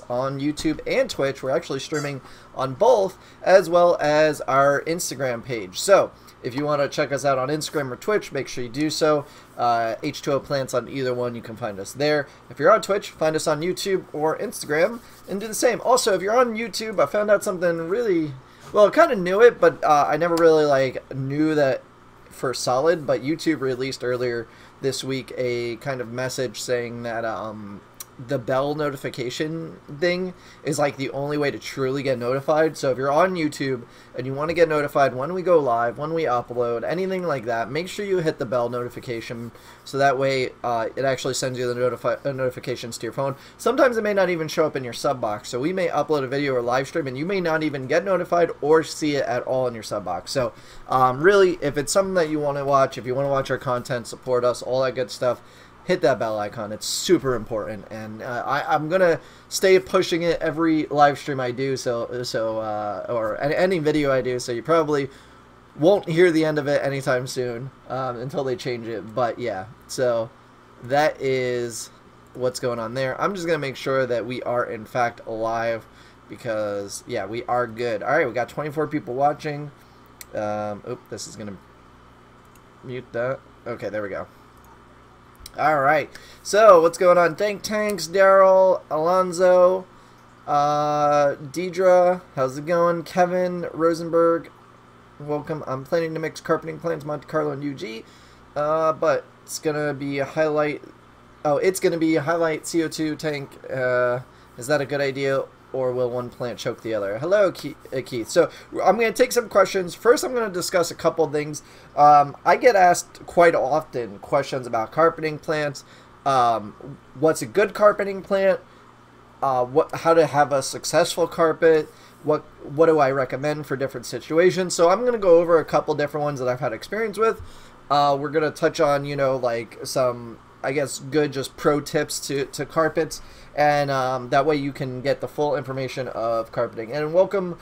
plants on YouTube and Twitch. We're actually streaming on both, as well as our Instagram page. So if you want to check us out on Instagram or Twitch, make sure you do so. H2O Plants on either one, you can find us there. If you're on Twitch, find us on YouTube or Instagram and do the same. Also, if you're on YouTube, I found out something really, well, I kind of knew it, but I never really knew that for solid. But YouTube released earlier this week a kind of message saying that the bell notification thing is like the only way to truly get notified. So if you're on YouTube and you want to get notified when we go live, when we upload, anything like that, make sure you hit the bell notification, so that way it actually sends you the notifications to your phone. Sometimes it may not even show up in your sub box, so we may upload a video or live stream and you may not even get notified or see it at all in your sub box. So really, if it's something that you want to watch, if you want to watch our content, support us, all that good stuff, hit that bell icon. It's super important, and I'm gonna stay pushing it every live stream I do, or any video I do. So you probably won't hear the end of it anytime soon until they change it. But yeah, so that is what's going on there. I'm just gonna make sure that we are in fact alive, because yeah, we are good. All right, we got 24 people watching. This is gonna mute that. Okay, there we go. Alright, so what's going on? Tanks, Daryl, Alonzo, Deidre, how's it going? Kevin, Rosenberg, welcome. I'm planning to mix carpeting plants, Monte Carlo and UG, but it's gonna be a highlight. Oh, it's gonna be a highlight CO2 tank. Is that a good idea, or will one plant choke the other? Hello, Keith. So I'm going to take some questions. First, I'm going to discuss a couple things. I get asked quite often questions about carpeting plants. What's a good carpeting plant? How to have a successful carpet? What do I recommend for different situations? So I'm going to go over a couple different ones that I've had experience with. We're going to touch on, like some, I guess, good just pro tips to carpets, and that way you can get the full information of carpeting. And welcome,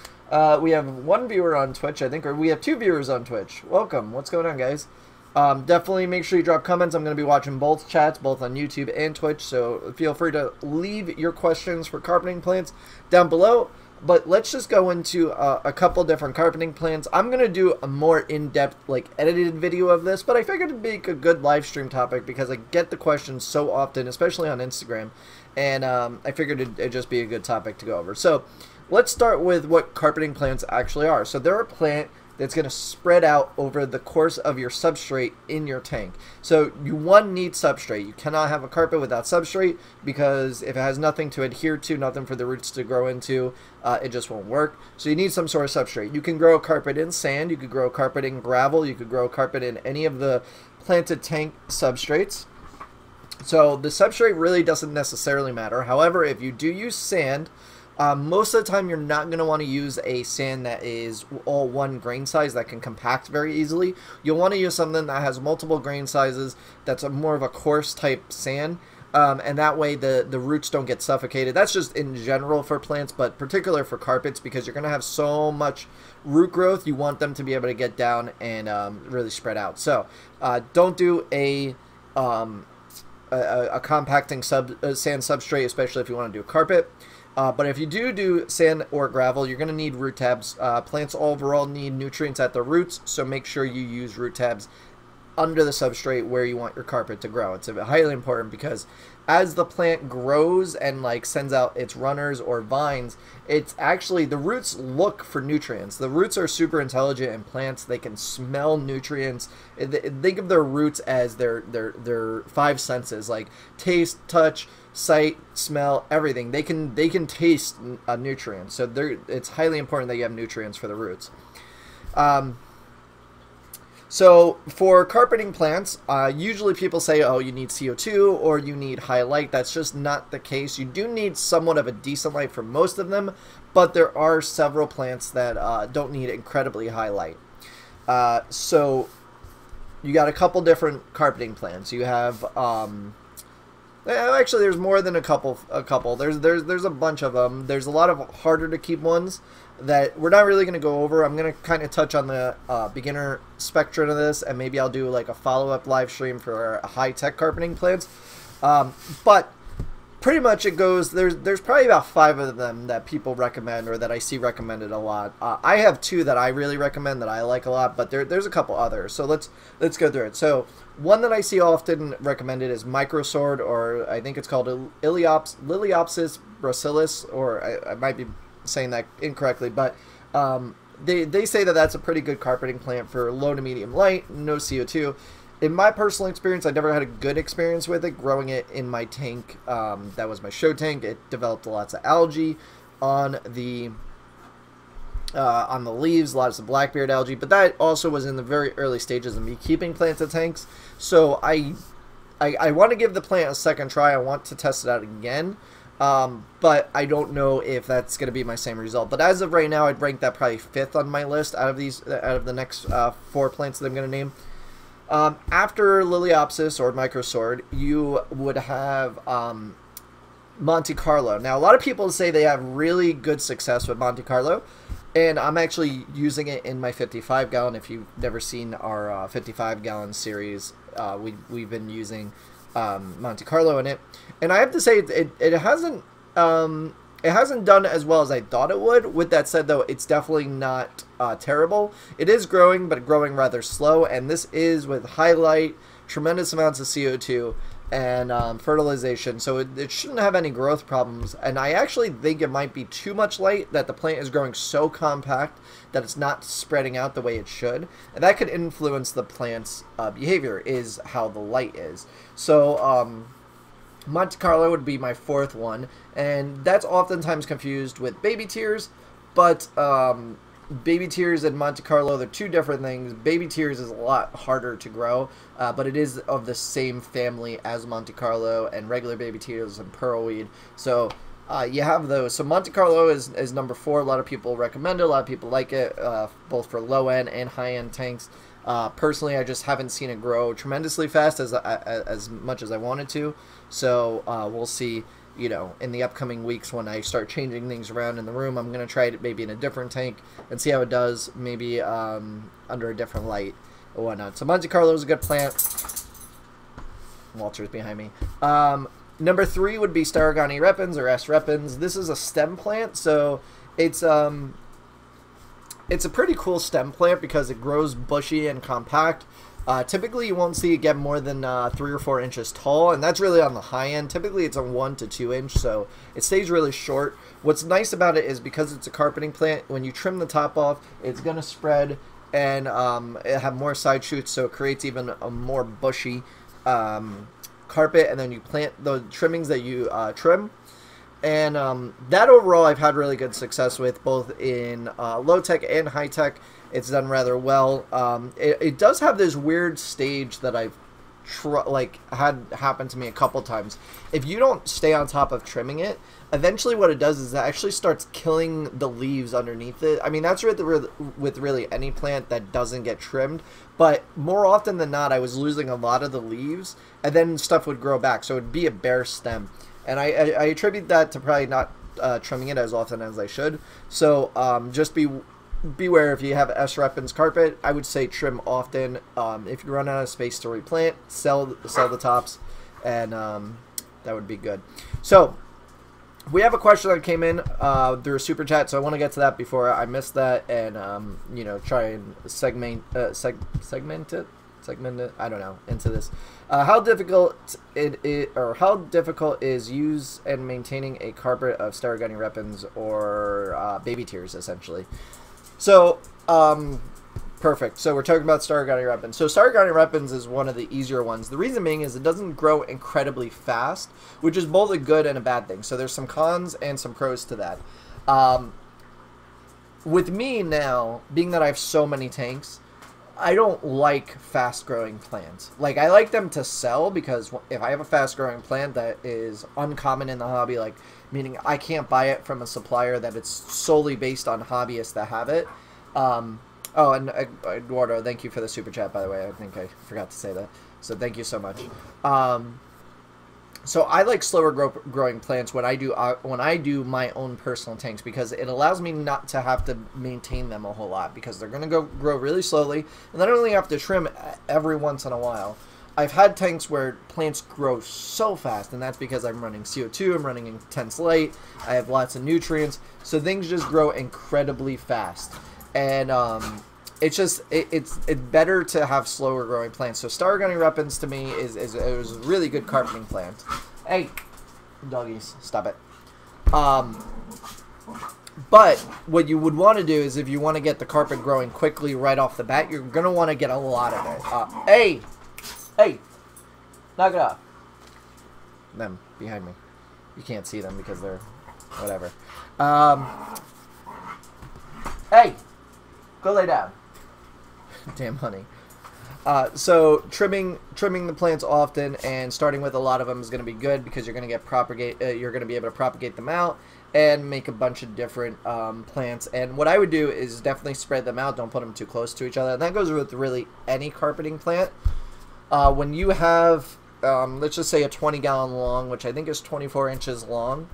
we have one viewer on Twitch, I think, or we have 2 viewers on Twitch. Welcome. What's going on, guys? Definitely make sure you drop comments. I'm going to be watching both chats, both on YouTube and Twitch, so feel free to leave your questions for carpeting plants down below. But let's just go into a couple different carpeting plants. I'm going to do a more in-depth, edited video of this, but I figured it'd be a good live stream topic because I get the questions so often, especially on Instagram, and I figured it'd just be a good topic to go over. So let's start with what carpeting plants actually are. So they're a plant that's going to spread out over the course of your substrate in your tank. So you need substrate. You cannot have a carpet without substrate, because if it has nothing to adhere to, nothing for the roots to grow into, it just won't work. So you need some sort of substrate. You can grow a carpet in sand, you could grow a carpet in gravel, you could grow a carpet in any of the planted tank substrates. So the substrate really doesn't necessarily matter. However, if you do use sand, most of the time you're not going to want to use a sand that is all one grain size that can compact very easily. You'll want to use something that has multiple grain sizes, that's more of a coarse type sand, and that way the roots don't get suffocated. That's just in general for plants, but particular for carpets, because you're going to have so much root growth, you want them to be able to get down and really spread out. So don't do a compacting sand substrate, especially if you want to do a carpet. But if you do sand or gravel, you're going to need root tabs. Plants overall need nutrients at the roots, so make sure you use root tabs under the substrate where you want your carpet to grow. It's highly important, because as the plant grows and sends out its runners or vines, it's actually, the roots look for nutrients. The roots are super intelligent in plants. They can smell nutrients. Think of their roots as their 5 senses, like taste, touch, sight, smell, everything. They can taste nutrients. So it's highly important that you have nutrients for the roots. So for carpeting plants, usually people say, oh, you need CO2 or you need high light. That's just not the case. You do need somewhat of a decent light for most of them, but there are several plants that don't need incredibly high light. So you got a couple different carpeting plants. You have actually, there's more than a couple. There's a bunch of them. There's a lot of harder to keep ones that we're not really going to go over. I'm going to kind of touch on the beginner spectrum of this, and maybe I'll do a follow-up live stream for high-tech carpeting plants. But pretty much it goes, there's probably about 5 of them that people recommend or that I see recommended a lot. I have 2 that I really recommend that I like a lot, but there's a couple others. So let's go through it. So one that I see often recommended is Microsword, or I think it's called Liliopsis bracilis, or I might be saying that incorrectly, but they say that that's a pretty good carpeting plant for low to medium light, no CO2. In my personal experience, I never had a good experience with it. Growing it in my tank, that was my show tank. It developed lots of algae on the leaves, lots of blackbeard algae. But that also was in the very early stages of me keeping plants in tanks. So I want to give the plant a second try. I want to test it out again. But I don't know if that's going to be my same result. But as of right now, I'd rank that probably 5th on my list out of the next 4 plants that I'm going to name. After Liliopsis or Microsword, you would have Monte Carlo. Now, a lot of people say they have really good success with Monte Carlo, and I'm actually using it in my 55-gallon. If you've never seen our 55-gallon series, we've been using Monte Carlo in it, and I have to say it hasn't done as well as I thought it would. With that said, though, it's definitely not terrible. It is growing, but growing rather slow, and this is with high light, tremendous amounts of CO2, and fertilization, so it shouldn't have any growth problems. And I actually think it might be too much light, that the plant is growing so compact that it's not spreading out the way it should, and that could influence the plant's behavior, is how the light is. So Monte Carlo would be my 4th one, and that's oftentimes confused with baby tears, but baby tears and Monte Carlo, they're 2 different things. Baby tears is a lot harder to grow, but it is of the same family as Monte Carlo and regular baby tears and pearlweed. So you have those. So Monte Carlo is number 4. A lot of people recommend it. A lot of people like it, both for low-end and high-end tanks. Personally, I just haven't seen it grow tremendously fast as much as I wanted to. So we'll see, you know, in the upcoming weeks when I start changing things around in the room. I'm going to try it maybe in a different tank and see how it does, maybe under a different light or whatnot. So Monte Carlo is a good plant. Walter's behind me. Number 3 would be Staurogyne repens, or S. repens. This is a stem plant, so it's a pretty cool stem plant because it grows bushy and compact. Typically, you won't see it get more than 3 or 4 inches tall, and that's really on the high end. Typically, it's a 1 to 2 inch, so it stays really short. What's nice about it is because it's a carpeting plant, when you trim the top off, it's going to spread and it have more side shoots, so it creates even a more bushy carpet, and then you plant the trimmings that you trim. And that overall I've had really good success with, both in low-tech and high-tech. It's done rather well. It does have this weird stage that I've had happen to me a couple times. If you don't stay on top of trimming it, eventually what it does is it actually starts killing the leaves underneath it. I mean, that's with really any plant that doesn't get trimmed, but more often than not, I was losing a lot of the leaves, and then stuff would grow back, so it would be a bare stem. And I attribute that to probably not trimming it as often as I should. So just beware if you have S. repens carpet. I would say trim often. If you run out of space to replant, sell the tops, and that would be good. So we have a question that came in through a super chat, so I want to get to that before I miss that, and you know, try and segment it. I don't know, into this. How difficult is use and maintaining a carpet of Staurogyne repens or baby tears, essentially? So perfect. So we're talking about Staurogyne repens. So Staurogyne repens is one of the easier ones. The reason being is it doesn't grow incredibly fast, which is both a good and a bad thing. So there's some cons and some pros to that. With me now, being that I have so many tanks, I don't like fast-growing plants. Like, I like them to sell, because if I have a fast-growing plant that is uncommon in the hobby, like, meaning I can't buy it from a supplier that it's solely based on hobbyists that have it. Oh, and Eduardo, thank you for the super chat, by the way. I think I forgot to say that. So thank you so much. So I like slower growing plants when I do my own personal tanks, because it allows me not to have to maintain them a whole lot, because they're going to grow really slowly, and then I only have to trim every once in a while. I've had tanks where plants grow so fast, and that's because I'm running CO2, I'm running intense light, I have lots of nutrients, so things just grow incredibly fast. And it's just it's better to have slower growing plants. So Staurogyne repens to me is a really good carpeting plant. Hey, doggies, stop it. But what you would want to do is, if you want to get the carpet growing quickly right off the bat, you're going to want to get a lot of it. Hey, knock it off. Them behind me. You can't see them because they're whatever. Hey, go lay down. Damn honey. So trimming the plants often and starting with a lot of them is going to be good, because you're going to get you're going to be able to propagate them out and make a bunch of different plants. And what I would do is definitely spread them out. Don't put them too close to each other. And that goes with really any carpeting plant. When you have, let's just say a 20-gallon long, which I think is 24 inches long,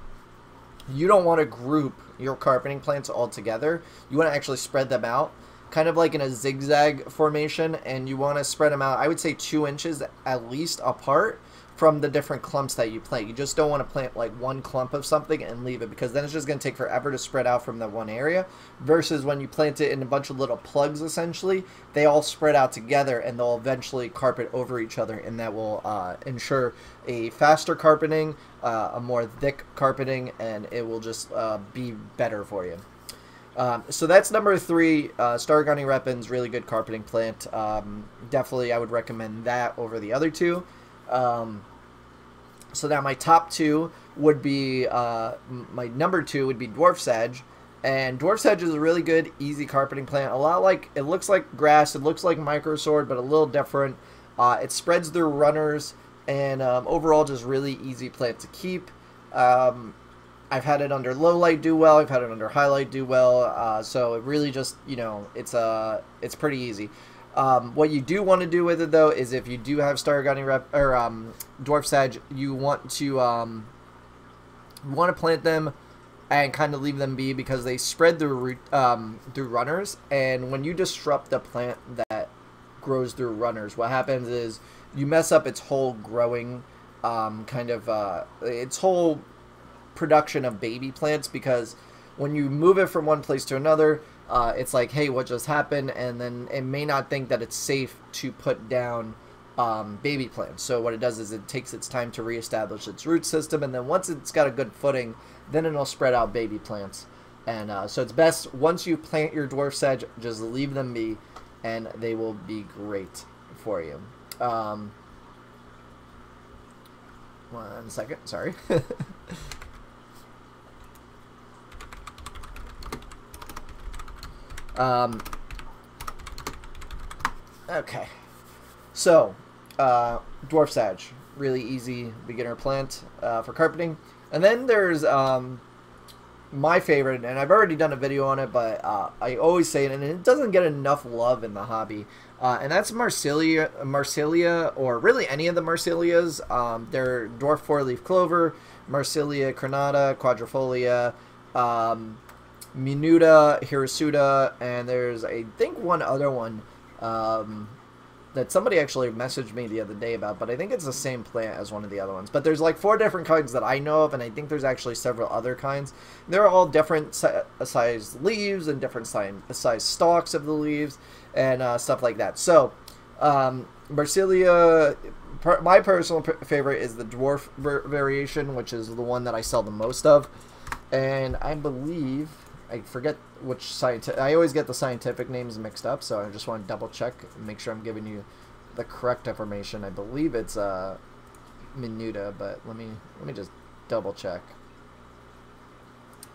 you don't want to group your carpeting plants all together. You want to actually spread them out, kind of like in a zigzag formation, and you want to spread them out, I would say 2 inches at least apart from the different clumps that you plant. You just don't want to plant like one clump of something and leave it, because then it's just going to take forever to spread out from that one area, versus when you plant it in a bunch of little plugs, essentially, they all spread out together and they'll eventually carpet over each other, and that will ensure a faster carpeting, a more thick carpeting, and it will just be better for you. So that's number 3. Staurogyne repens, really good carpeting plant. Definitely I would recommend that over the other 2. So now my top 2 would be, my number 2 would be dwarf sedge. And dwarf sedge is a really good, easy carpeting plant. A lot like, it looks like grass, it looks like microsword, but a little different. It spreads through runners, and overall just really easy plant to keep. I've had it under low light do well, I've had it under high light do well, so it really just, you know, it's pretty easy. What you do want to do with it, though, is if you do have Staurogyne dwarf sedge, you want to plant them and kind of leave them be, because they spread through runners, and when you disrupt the plant that grows through runners, what happens is you mess up its whole growing, its whole production of baby plants, because when you move it from one place to another, it's like, hey, what just happened? And then it may not think that it's safe to put down baby plants. So what it does is it takes its time to reestablish its root system, and then once it's got a good footing, then it'll spread out baby plants. And so it's best, once you plant your dwarf sedge, just leave them be, and they will be great for you. 1 second, sorry. Okay, so dwarf sedge, really easy beginner plant for carpeting. And then there's my favorite, and I've already done a video on it, but I always say it, and it doesn't get enough love in the hobby, and that's Marsilea, or really any of the Marseleas. They're dwarf 4-leaf clover, Marsilea crenata, quadrifolia, Minuta, Hirsuta, and there's, I think, one other one that somebody actually messaged me the other day about, but I think it's the same plant as one of the other ones. But there's like 4 different kinds that I know of, and I think there's actually several other kinds. They're all different size leaves and different size stalks of the leaves and stuff like that. So Marsilea, my personal favorite is the dwarf variation, which is the one that I sell the most of, and I believe, I forget which scientific, I always get the scientific names mixed up, so I just want to double check and make sure I'm giving you the correct information. I believe it's Minuta, but let me just double check.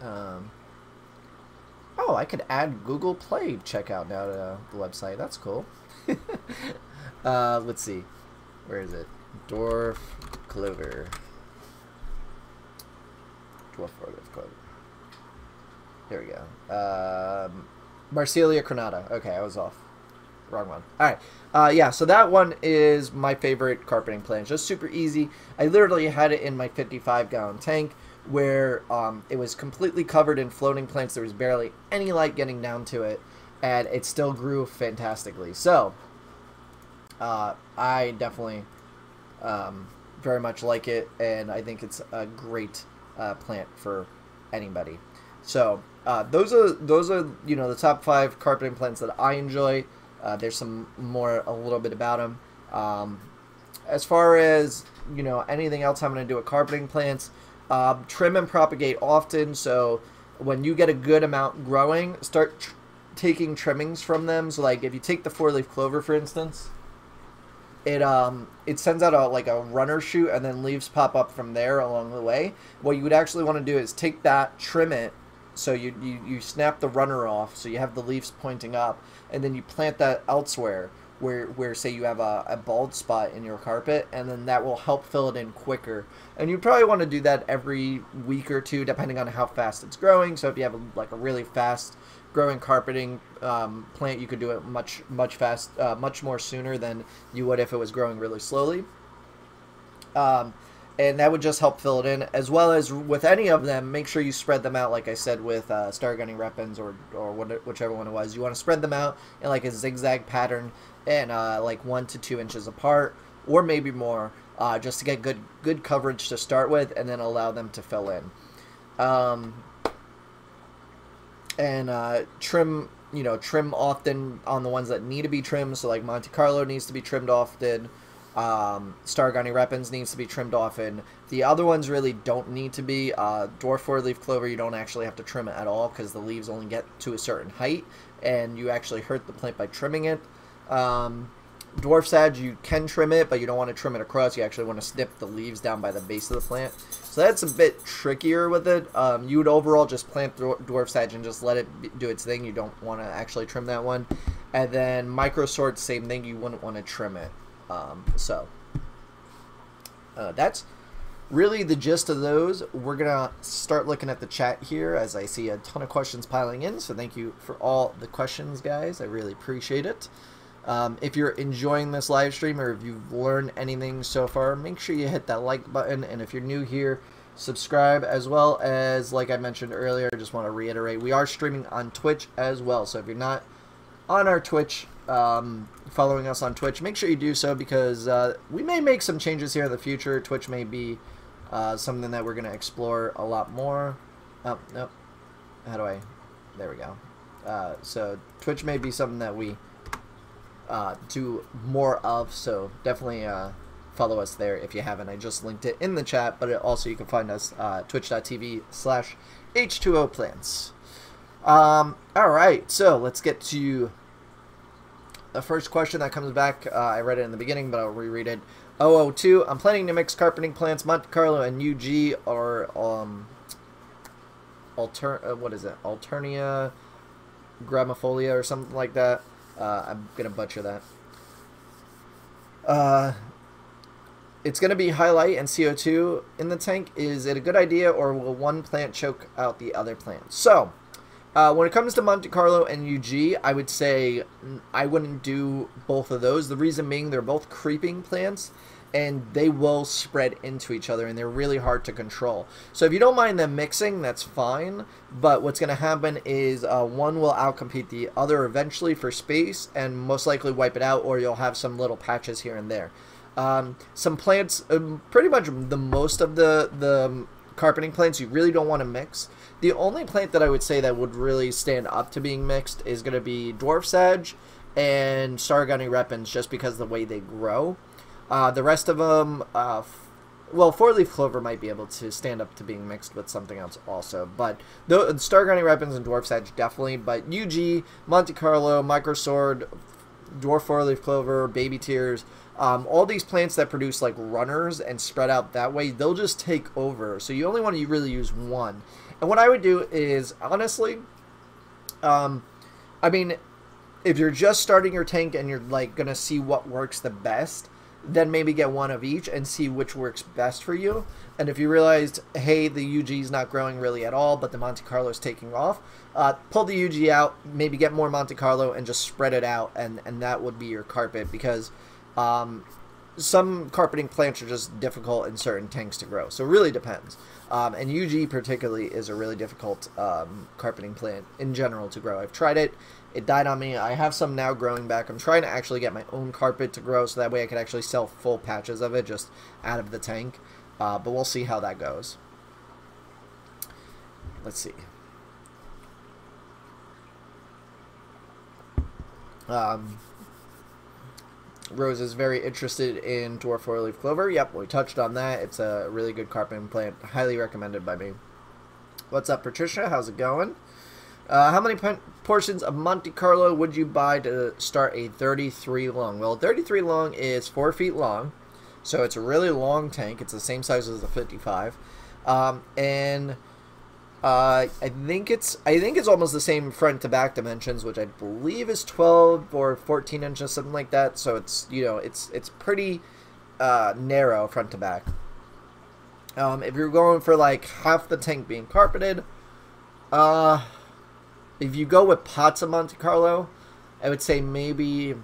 Oh, I could add Google Play checkout now to the website. That's cool. Let's see, where is it? Dwarf clover. Dwarf clover. Here we go. Marsilea crenata. Okay, I was off. Wrong one. Alright. Yeah, so that one is my favorite carpeting plant. Just super easy. I literally had it in my 55-gallon tank where it was completely covered in floating plants. There was barely any light getting down to it, and it still grew fantastically. So, I definitely Very much like it, and I think it's a great plant for anybody. So those are the top 5 carpeting plants that I enjoy. There's some more, a little bit about them. As far as anything else I'm going to do with carpeting plants, trim and propagate often. So when you get a good amount growing, start taking trimmings from them. So like if you take the 4-leaf clover, for instance, it sends out a runner shoot, and then leaves pop up from there along the way. What you would actually want to do is take that, trim it, so you snap the runner off, so you have the leaves pointing up, and then you plant that elsewhere where say you have a bald spot in your carpet, and then that will help fill it in quicker. And you probably want to do that every week or 2, depending on how fast it's growing. So if you have a really fast growing carpeting plant, you could do it much more sooner than you would if it was growing really slowly. And that would just help fill it in. As well as with any of them, make sure you spread them out, like I said, with Staurogyne repens or whichever one it was. You want to spread them out in like a zigzag pattern, and like 1 to 2 inches apart, or maybe more, just to get good coverage to start with, and then allow them to fill in. And trim often on the ones that need to be trimmed. So like Monte Carlo needs to be trimmed often. Staurogyne repens needs to be trimmed often. The other ones really don't need to be. Dwarf 4-leaf clover, you don't actually have to trim it at all, because the leaves only get to a certain height, and you actually hurt the plant by trimming it. Dwarf sedge, you can trim it, but you don't want to trim it across. You actually want to snip the leaves down by the base of the plant. So that's a bit trickier with it. You would overall just plant dwarf sedge and just let it do its thing. You don't want to actually trim that one. And then microsort, same thing. You wouldn't want to trim it. That's really the gist of those. We're gonna start looking at the chat here, as I see a ton of questions piling in, so thank you for all the questions, guys. I really appreciate it. If you're enjoying this live stream, or if you've learned anything so far, make sure you hit that like button, and if you're new here, subscribe. As well as, like I mentioned earlier, I just want to reiterate, we are streaming on Twitch as well. So if you're not on our Twitch, following us on Twitch, make sure you do so, because we may make some changes here in the future. Twitch may be something that we're going to explore a lot more. Oh, nope. How do I... There we go. So Twitch may be something that we do more of, so definitely follow us there if you haven't. I just linked it in the chat, but also you can find us twitch.tv/H2O Plants. Alright, so let's get to the first question that comes back. I read it in the beginning, but I'll reread it. 002, I'm planning to mix carpeting plants, Monte Carlo and UG, or what is it? Alternia gramifolia or something like that. I'm gonna butcher that. It's gonna be highlight and CO2 in the tank. Is it a good idea, or will one plant choke out the other plant? So when it comes to Monte Carlo and UG, I would say I wouldn't do both of those. The reason being, they're both creeping plants, and they will spread into each other, and they're really hard to control. So if you don't mind them mixing, that's fine, but what's going to happen is one will outcompete the other eventually for space, and most likely wipe it out, or you'll have some little patches here and there. Some plants, pretty much the most of the carpeting plants, you really don't want to mix. The only plant that I would say that would really stand up to being mixed is going to be dwarf sedge and Staurogyne repens, just because of the way they grow. The rest of them, well, 4-leaf clover might be able to stand up to being mixed with something else also. But the Staurogyne repens and dwarf sedge definitely. But UG, Monte Carlo, microsword, dwarf 4-leaf clover, baby tears, all these plants that produce like runners and spread out that way, they'll just take over. So you only want to really use one. And what I would do is, honestly, I mean, if you're just starting your tank and you're like gonna see what works the best, then maybe get one of each and see which works best for you. And if you realized, hey, the UG is not growing really at all, but the Monte Carlo is taking off, pull the UG out, maybe get more Monte Carlo and just spread it out, and that would be your carpet. Because some carpeting plants are just difficult in certain tanks to grow. So it really depends. And UG particularly is a really difficult carpeting plant in general to grow. I've tried it. It died on me. I have some now growing back. I'm trying to actually get my own carpet to grow so that way I can actually sell full patches of it just out of the tank. But we'll see how that goes. Let's see. Rose is very interested in dwarf four-leaf clover. Yep, we touched on that. It's a really good carpeting plant. Highly recommended by me. What's up, Patricia? How's it going? How many portions of Monte Carlo would you buy to start a 33 long? Well, 33 long is 4 feet long, so it's a really long tank. It's the same size as the 55, and I think it's almost the same front to back dimensions, which I believe is 12 or 14 inches, something like that. So it's, you know, it's pretty narrow front to back. If you're going for like half the tank being carpeted, if you go with pots of Monte Carlo, I would say maybe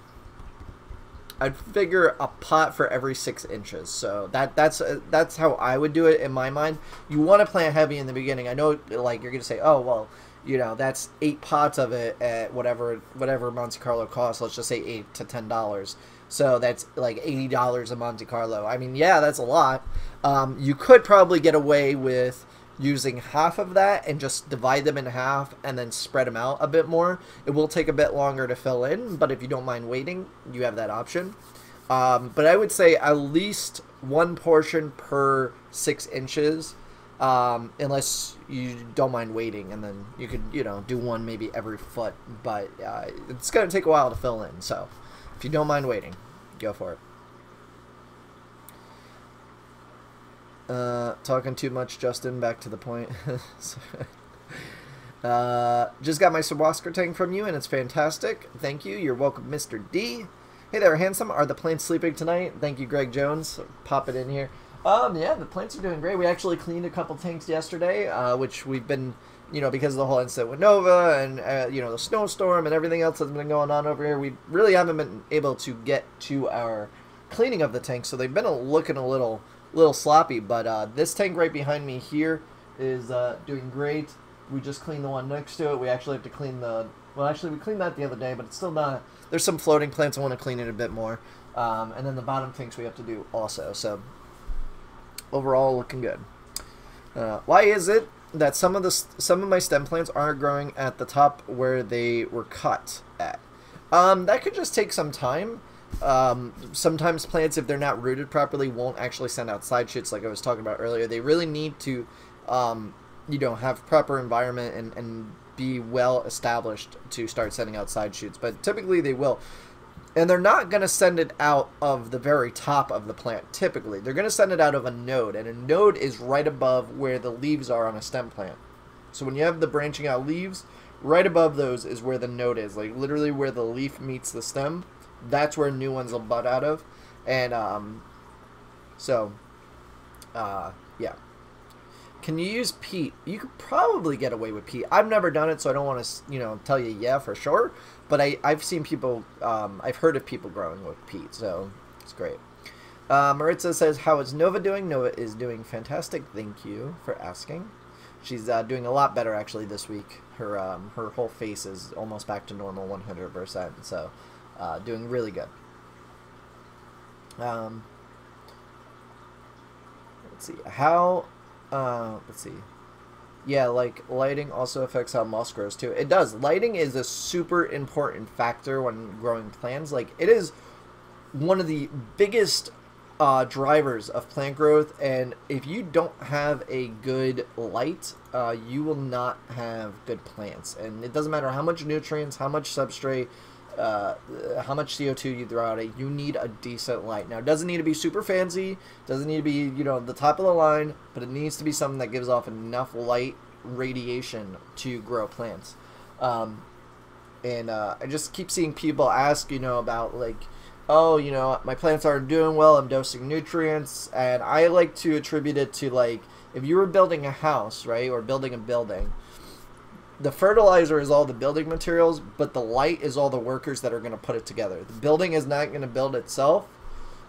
I'd figure a pot for every 6 inches. So that's how I would do it in my mind. You want to plant heavy in the beginning. I know, like, you're gonna say, oh well, you know, that's 8 pots of it at whatever Monte Carlo costs. Let's just say $8 to $10. So that's like $80 a Monte Carlo. I mean, yeah, that's a lot. You could probably get away with using half of that and just divide them in half and then spread them out a bit more. It will take a bit longer to fill in, but if you don't mind waiting, you have that option. But I would say at least 1 portion per 6 inches, unless you don't mind waiting, and then you could, you know, do one maybe every foot, but it's going to take a while to fill in. So if you don't mind waiting, go for it. Talking too much, Justin. Back to the point. Just got my Subwasker tank from you, and it's fantastic. Thank you. You're welcome, Mr. D. Hey there, handsome. Are the plants sleeping tonight? Thank you, Greg Jones. Pop it in here. Yeah, the plants are doing great. We actually cleaned a couple tanks yesterday, which we've been, you know, because of the whole incident with Nova and, you know, the snowstorm and everything else that's been going on over here. We really haven't been able to get to our cleaning of the tanks, so they've been looking a little sloppy, but this tank right behind me here is doing great. We just cleaned the one next to it. We actually have to clean the, well, actually we cleaned that the other day, but it's still not, there's some floating plants. I want to clean it a bit more, and then the bottom tanks we have to do also. So overall, looking good. Why is it that some of my stem plants aren't growing at the top where they were cut at? That could just take some time. Sometimes plants, if they're not rooted properly, won't actually send out side shoots like I was talking about earlier. They really need to, you know, have proper environment and be well established to start sending out side shoots, but typically they will. And they're not going to send it out of the very top of the plant, typically. They're going to send it out of a node, and a node is right above where the leaves are on a stem plant. So when you have the branching out leaves, right above those is where the node is, like literally where the leaf meets the stem. That's where new ones will bud out of. And yeah. Can you use peat? You could probably get away with peat. I've never done it, so I don't want to, you know, tell you yeah for sure. But I've seen people, I've heard of people growing with peat, so it's great. Maritza says, how is Nova doing? Nova is doing fantastic. Thank you for asking. She's doing a lot better actually this week. Her whole face is almost back to normal 100%. So doing really good. Let's see how. Let's see. Yeah, like lighting also affects how moss grows too. It does. Lighting is a super important factor when growing plants. Like, it is one of the biggest drivers of plant growth, and if you don't have a good light, you will not have good plants. And it doesn't matter how much nutrients, how much substrate, how much CO2 you throw out it, you need a decent light. Now, it doesn't need to be super fancy, doesn't need to be, you know, the top of the line, but it needs to be something that gives off enough light radiation to grow plants. I just keep seeing people ask, you know, about like, oh, you know, my plants aren't doing well, I'm dosing nutrients, and I like to attribute it to, like, if you were building a house, right, or building a building, the fertilizer is all the building materials, but the light is all the workers that are going to put it together. The building is not going to build itself.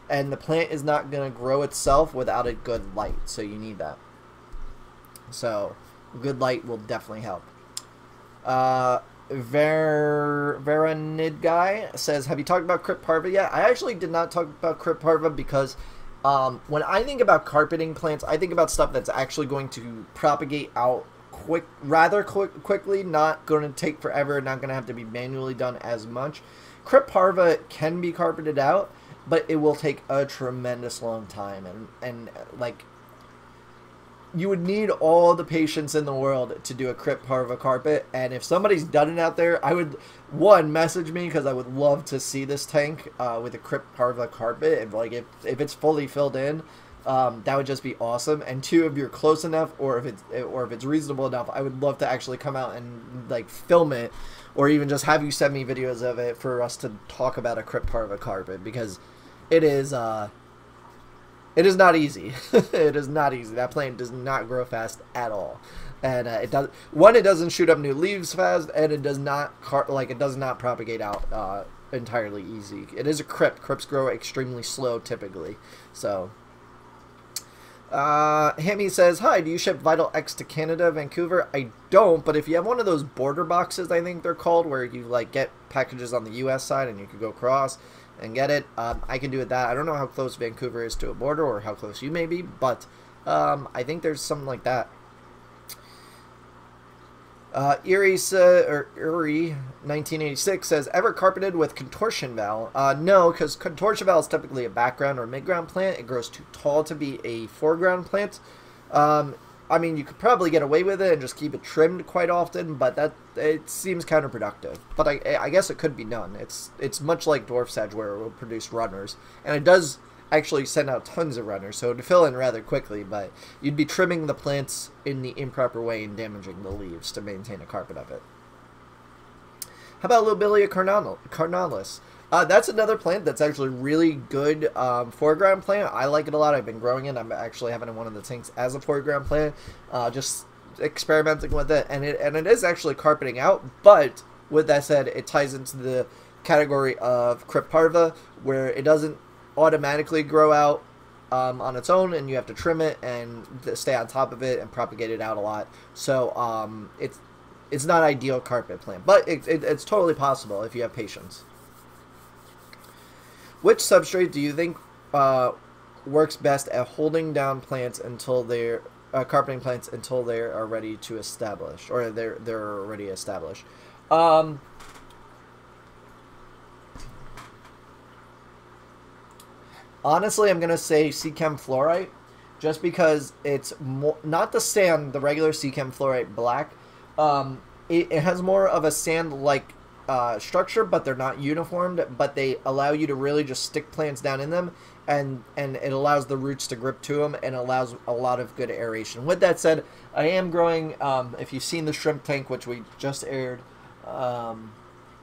and the plant is not going to grow itself without a good light, so you need that. So good light will definitely help. Veranid guy says, have you talked about Crypt Parva yet? I actually did not talk about Crypt Parva because when I think about carpeting plants, I think about stuff that's actually going to propagate out rather quickly, not going to take forever, not going to have to be manually done as much. Crypt Parva can be carpeted out, but it will take a tremendous long time, and like, you would need all the patience in the world to do a Crypt Parva carpet. And if somebody's done it out there, I would, one, message me, because I would love to see this tank with a Crypt Parva carpet. And like, if it's fully filled in, that would just be awesome. And two, if you're close enough, or if it's reasonable enough, I would love to actually come out and like film it, or even just have you send me videos of it for us to talk about a Crypt Parva carpet, because it is not easy. It is not easy. That plant does not grow fast at all, and it doesn't shoot up new leaves fast, and it does not it does not propagate out entirely easy. It is a crypt. Crypts grow extremely slow typically. So, Hammy says, hi, do you ship Vital X to Canada, Vancouver? I don't, but if you have one of those border boxes, I think they're called, where you like get packages on the U.S. side and you could go across and get it, I can do it that. I don't know how close Vancouver is to a border, or how close you may be, but I think there's something like that. Erie 1986 says, ever carpeted with contortion valve? No, because contortion valve is typically a background or mid-ground plant. It grows too tall to be a foreground plant. I mean, you could probably get away with it and just keep it trimmed quite often, but it seems counterproductive. But I guess it could be done. It's much like dwarf sedge, where it will produce runners, and it does actually send out tons of runners, so to fill in rather quickly. But you'd be trimming the plants in the improper way and damaging the leaves to maintain a carpet of it. How about Lobelia carnalis? That's another plant that's actually really good foreground plant. I like it a lot. I've been growing it. I'm actually having it in one of the tanks as a foreground plant, just experimenting with it, and it is actually carpeting out. But with that said, it ties into the category of Crypt Parva, where it doesn't automatically grow out on its own, and you have to trim it and stay on top of it and propagate it out a lot. So it's not ideal carpet plant, but it's totally possible if you have patience. Which substrate do you think works best at holding down plants until they're carpeting plants until they are ready to establish, or they're already established? Honestly, I'm gonna say Seachem fluorite, just because it's not the sand, the regular Seachem fluorite black. It has more of a sand-like structure, but they're not uniformed, but they allow you to really just stick plants down in them, and it allows the roots to grip to them, and allows a lot of good aeration. With that said, I am growing, if you've seen the shrimp tank, which we just aired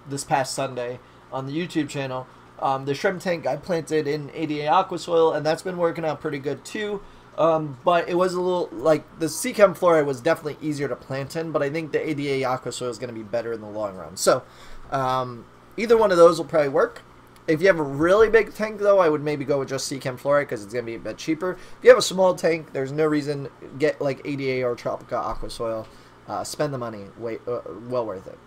this past Sunday on the YouTube channel, the shrimp tank I planted in ADA aqua soil, and that's been working out pretty good too. But it was a little, like, the Seachem fluorite was definitely easier to plant in, but I think the ADA aqua soil is going to be better in the long run. So, either one of those will probably work. If you have a really big tank, though, I would maybe go with just Seachem fluorite, because it's going to be a bit cheaper. If you have a small tank, there's no reason, get like ADA or Tropica aqua soil. Spend the money, well worth it.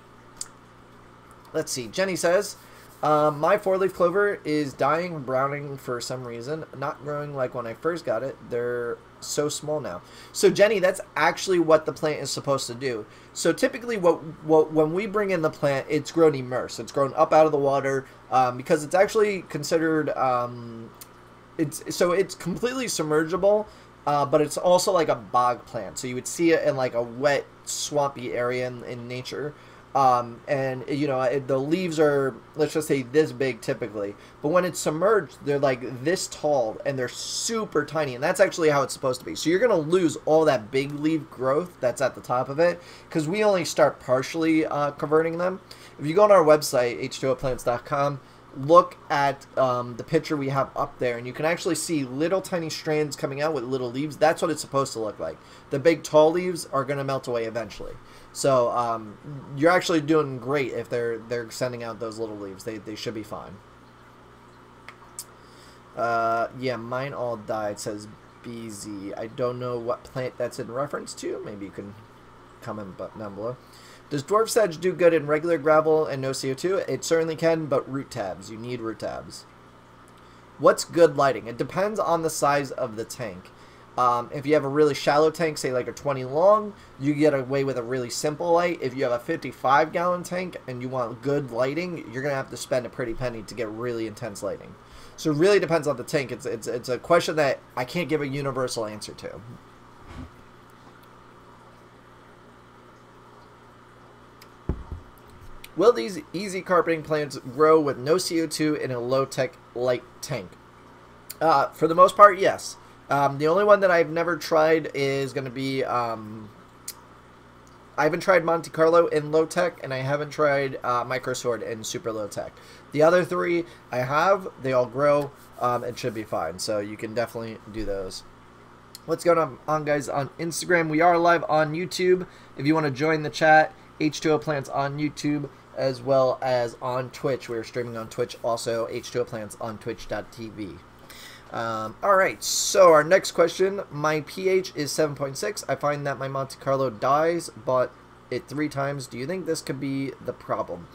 Let's see, Jenny says, my 4-leaf clover is dying and browning for some reason, not growing like when I first got it. They're so small now. So Jenny, that's actually what the plant is supposed to do. So typically when we bring in the plant, it's grown immersed. It's grown up out of the water, because it's actually considered, it's completely submergible, but it's also like a bog plant. So you would see it in like a wet, swampy area in nature. And you know, the leaves are, let's just say, this big typically, but when it's submerged, they're like this tall, and they're super tiny, and that's actually how it's supposed to be. So you're going to lose all that big leaf growth that's at the top of it, because we only start partially converting them. If you go on our website, h2oplants.com, look at the picture we have up there, and you can actually see little tiny strands coming out with little leaves. That's what it's supposed to look like. The big tall leaves are going to melt away eventually. So you're actually doing great if they're sending out those little leaves. They should be fine. Yeah, mine all died, says BZ. I don't know what plant that's in reference to. Maybe you can comment down below. Does dwarf sedge do good in regular gravel and no CO2? It certainly can, but root tabs. You need root tabs. What's good lighting? It depends on the size of the tank. If you have a really shallow tank, say like a 20 long, you get away with a really simple light. If you have a 55-gallon tank and you want good lighting, you're going to have to spend a pretty penny to get really intense lighting. So it really depends on the tank. It's a question that I can't give a universal answer to. Will these easy carpeting plants grow with no CO2 in a low-tech light tank? For the most part, yes. The only one that I've never tried is going to be... I haven't tried Monte Carlo in low-tech, and I haven't tried Microsword in super low-tech. The other three I have. They all grow. It should be fine, so you can definitely do those. What's going on, guys, on Instagram? We are live on YouTube. If you want to join the chat, H2O Plants on YouTube, as well as on Twitch. We're streaming on Twitch also, H2O Plants on twitch.tv. Alright, so our next question. My pH is 7.6. I find that my Monte Carlo dies, but it 3 times. Do you think this could be the problem?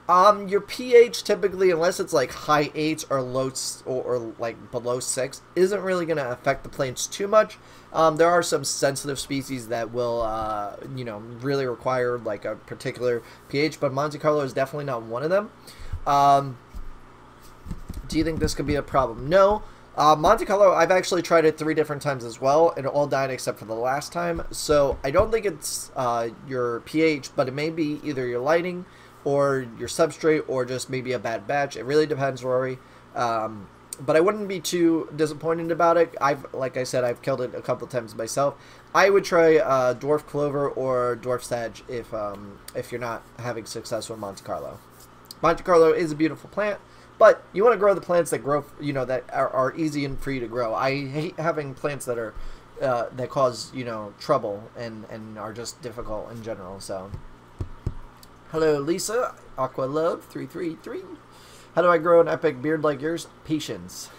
Your pH typically, unless it's like high 8s or low or like below 6, isn't really going to affect the plants too much. There are some sensitive species that will, you know, really require like a particular pH, but Monte Carlo is definitely not one of them. Do you think this could be a problem? No. Monte Carlo, I've actually tried it 3 different times as well, and it all died except for the last time. So I don't think it's your pH, but it may be either your lighting or your substrate, or just maybe a bad batch. It really depends, Rory. But I wouldn't be too disappointed about it. Like I said, I've killed it a couple times myself. I would try Dwarf Clover or Dwarf Sedge if you're not having success with Monte Carlo. Monte Carlo is a beautiful plant, but you want to grow the plants that grow, you know, that are easy and free to grow. I hate having plants that are that cause, you know, trouble and are just difficult in general. So. Hello, Lisa. Aqualove 333. How do I grow an epic beard like yours? Patience.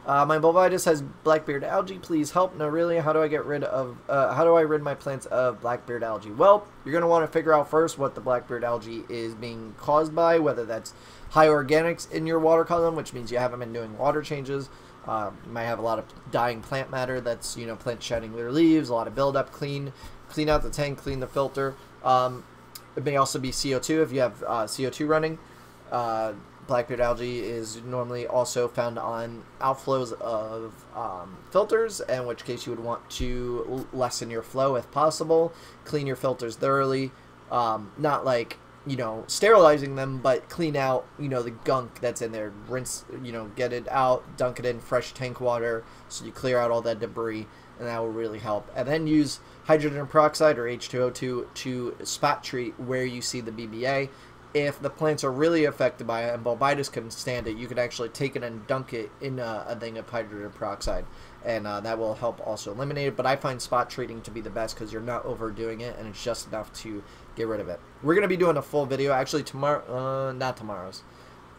My Bulbitis has blackbeard algae. Please help. No, really. How do I get rid of? How do I rid my plants of blackbeard algae? Well, you're gonna want to figure out first what the blackbeard algae is being caused by. Whether that's high organics in your water column, which means you haven't been doing water changes. You might have a lot of dying plant matter. That's, you know, plants shedding their leaves. A lot of buildup. Clean out the tank. Clean the filter. It may also be CO2 if you have CO2 running. Blackbeard algae is normally also found on outflows of filters, in which case you would want to lessen your flow if possible. Clean your filters thoroughly. Not like, you know, sterilizing them, but clean out, you know, the gunk that's in there. Rinse, you know, get it out, dunk it in fresh tank water so you clear out all that debris, and that will really help. And then use hydrogen peroxide or H2O2 to spot treat where you see the BBA. If the plants are really affected by it and Bulbitis couldn't stand it, you could actually take it and dunk it in a thing of hydrogen peroxide, and that will help also eliminate it. But I find spot treating to be the best because you're not overdoing it, and it's just enough to get rid of it. We're going to be doing a full video, actually tomorrow, not tomorrow's.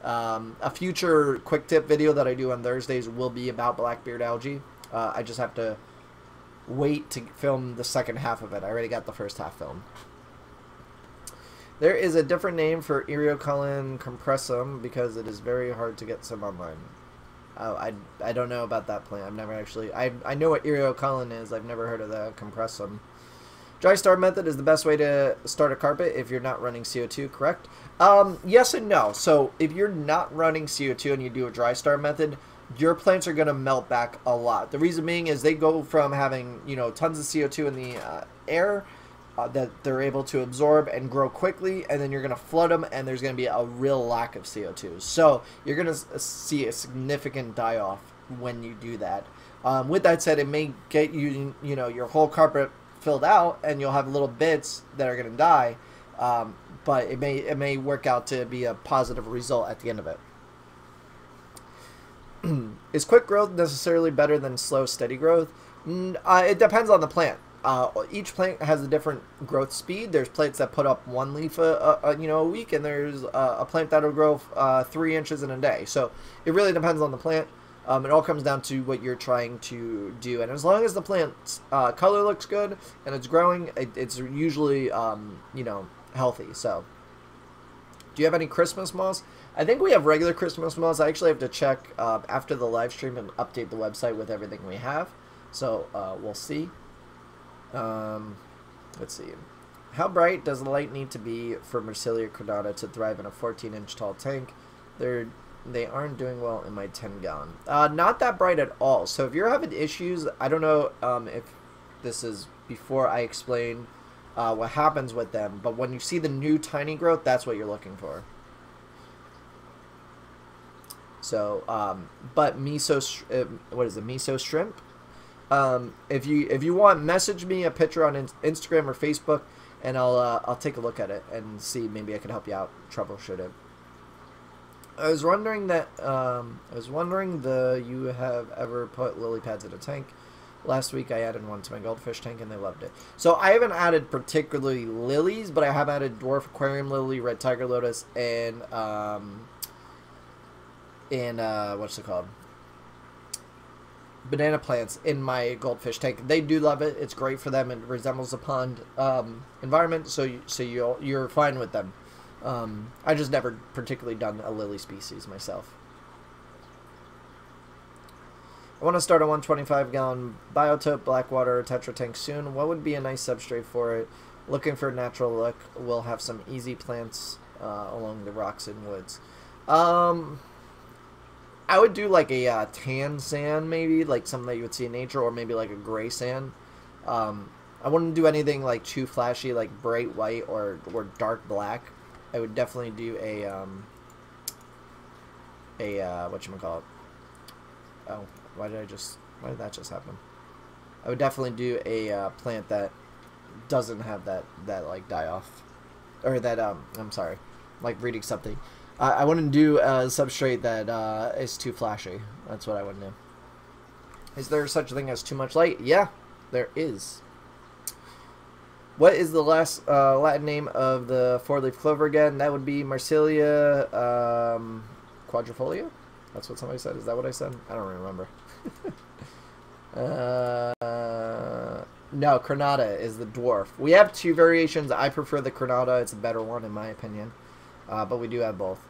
A future quick tip video that I do on Thursdays will be about blackbeard algae. I just have to wait to film the second half of it. I already got the first half filmed. There is a different name for Eriocolin compressum because it is very hard to get some online. Oh, I don't know about that plant. I've never actually... I know what Eriocolin is. I've never heard of the compressum. Dry start method is the best way to start a carpet if you're not running CO2, correct? Yes and no. So if you're not running CO2 and you do a dry start method, your plants are going to melt back a lot. The reason being is they go from having, you know, tons of CO2 in the air that they're able to absorb and grow quickly, and then you're going to flood them, and there's going to be a real lack of CO2. So you're going to see a significant die-off when you do that. With that said, it may get you, you know, your whole carpet filled out, and you'll have little bits that are going to die, but it may work out to be a positive result at the end of it. Is quick growth necessarily better than slow, steady growth? It depends on the plant. each plant has a different growth speed. There's plants that put up one leaf a week, and there's a plant that'll grow 3 inches in a day. So it really depends on the plant. It all comes down to what you're trying to do, and as long as the plant's color looks good and it's growing, it's usually healthy. So, do you have any Christmas moss? I think we have regular Christmas moss. I actually have to check after the live stream and update the website with everything we have. So we'll see. Let's see. How bright does the light need to be for Marsilea crenata to thrive in a 14-inch tall tank? They aren't doing well in my 10-gallon. Not that bright at all. So if you're having issues, I don't know if this is before I explain what happens with them, but when you see the new tiny growth, that's what you're looking for. So, but miso, what is it? Miso shrimp. If you want, message me a picture on Instagram or Facebook, and I'll take a look at it and see, maybe I can help you out troubleshoot it. I was wondering you have ever put lily pads in a tank. Last week I added one to my goldfish tank and they loved it. So I haven't added particularly lilies, but I have added dwarf aquarium lily, red tiger lotus, and what's it called? Banana plants in my goldfish tank. They do love it. It's great for them. It resembles a pond environment, so you're fine with them. I just never particularly done a lily species myself. I want to start a 125-gallon biotope blackwater tetra tank soon. What would be a nice substrate for it? Looking for a natural look. We'll have some easy plants along the rocks and woods. I would do like a tan sand, maybe, like something that you would see in nature, or maybe like a gray sand. I wouldn't do anything like too flashy, like bright white or dark black. I would definitely do a whatchamacallit. Oh, why did that just happen? I would definitely do a plant that doesn't have that like die off, or that I'm sorry, like reading something. I wouldn't do a substrate that is too flashy. That's what I wouldn't do. Is there such a thing as too much light? Yeah, there is. What is the last Latin name of the four-leaf clover again? That would be Marsilea quadrifolia? That's what somebody said. Is that what I said? I don't remember. No, crenata is the dwarf. We have two variations. I prefer the crenata. It's a better one in my opinion. But we do have both.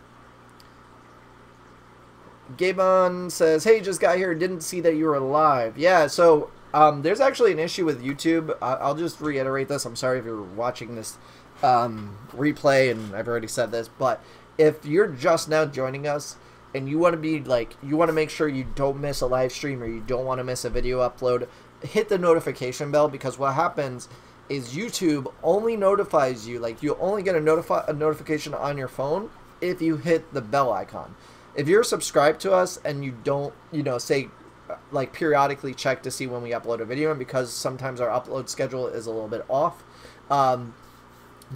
Gabon says, hey, just got here. Didn't see that you were live. Yeah, so there's actually an issue with YouTube. I'll just reiterate this. I'm sorry if you're watching this replay and I've already said this. But if you're just now joining us and you want to be like, you want to make sure you don't miss a live stream or you don't want to miss a video upload, hit the notification bell, because what happens is YouTube only notifies you, like you only get a notification on your phone if you hit the bell icon. If you're subscribed to us and you don't, say like periodically check to see when we upload a video, and because sometimes our upload schedule is a little bit off,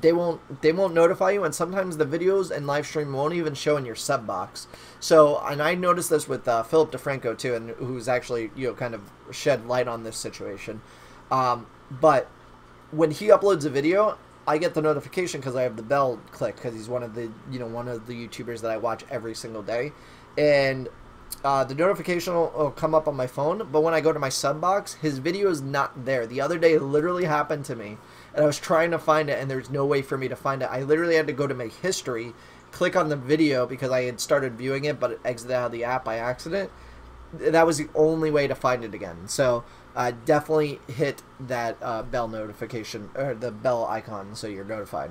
they won't notify you, and sometimes the videos and live stream won't even show in your sub box. So, and I noticed this with Philip DeFranco too, and who's actually kind of shed light on this situation. But when he uploads a video, I get the notification because I have the bell clicked, because he's one of the YouTubers that I watch every single day, and the notification will come up on my phone. But when I go to my sub box, his video is not there. The other day, it literally happened to me, and I was trying to find it, and there's no way for me to find it. I literally had to go to my history, click on the video because I had started viewing it, but it exited out of the app by accident. That was the only way to find it again. So definitely hit that bell notification, or the bell icon, so you're notified.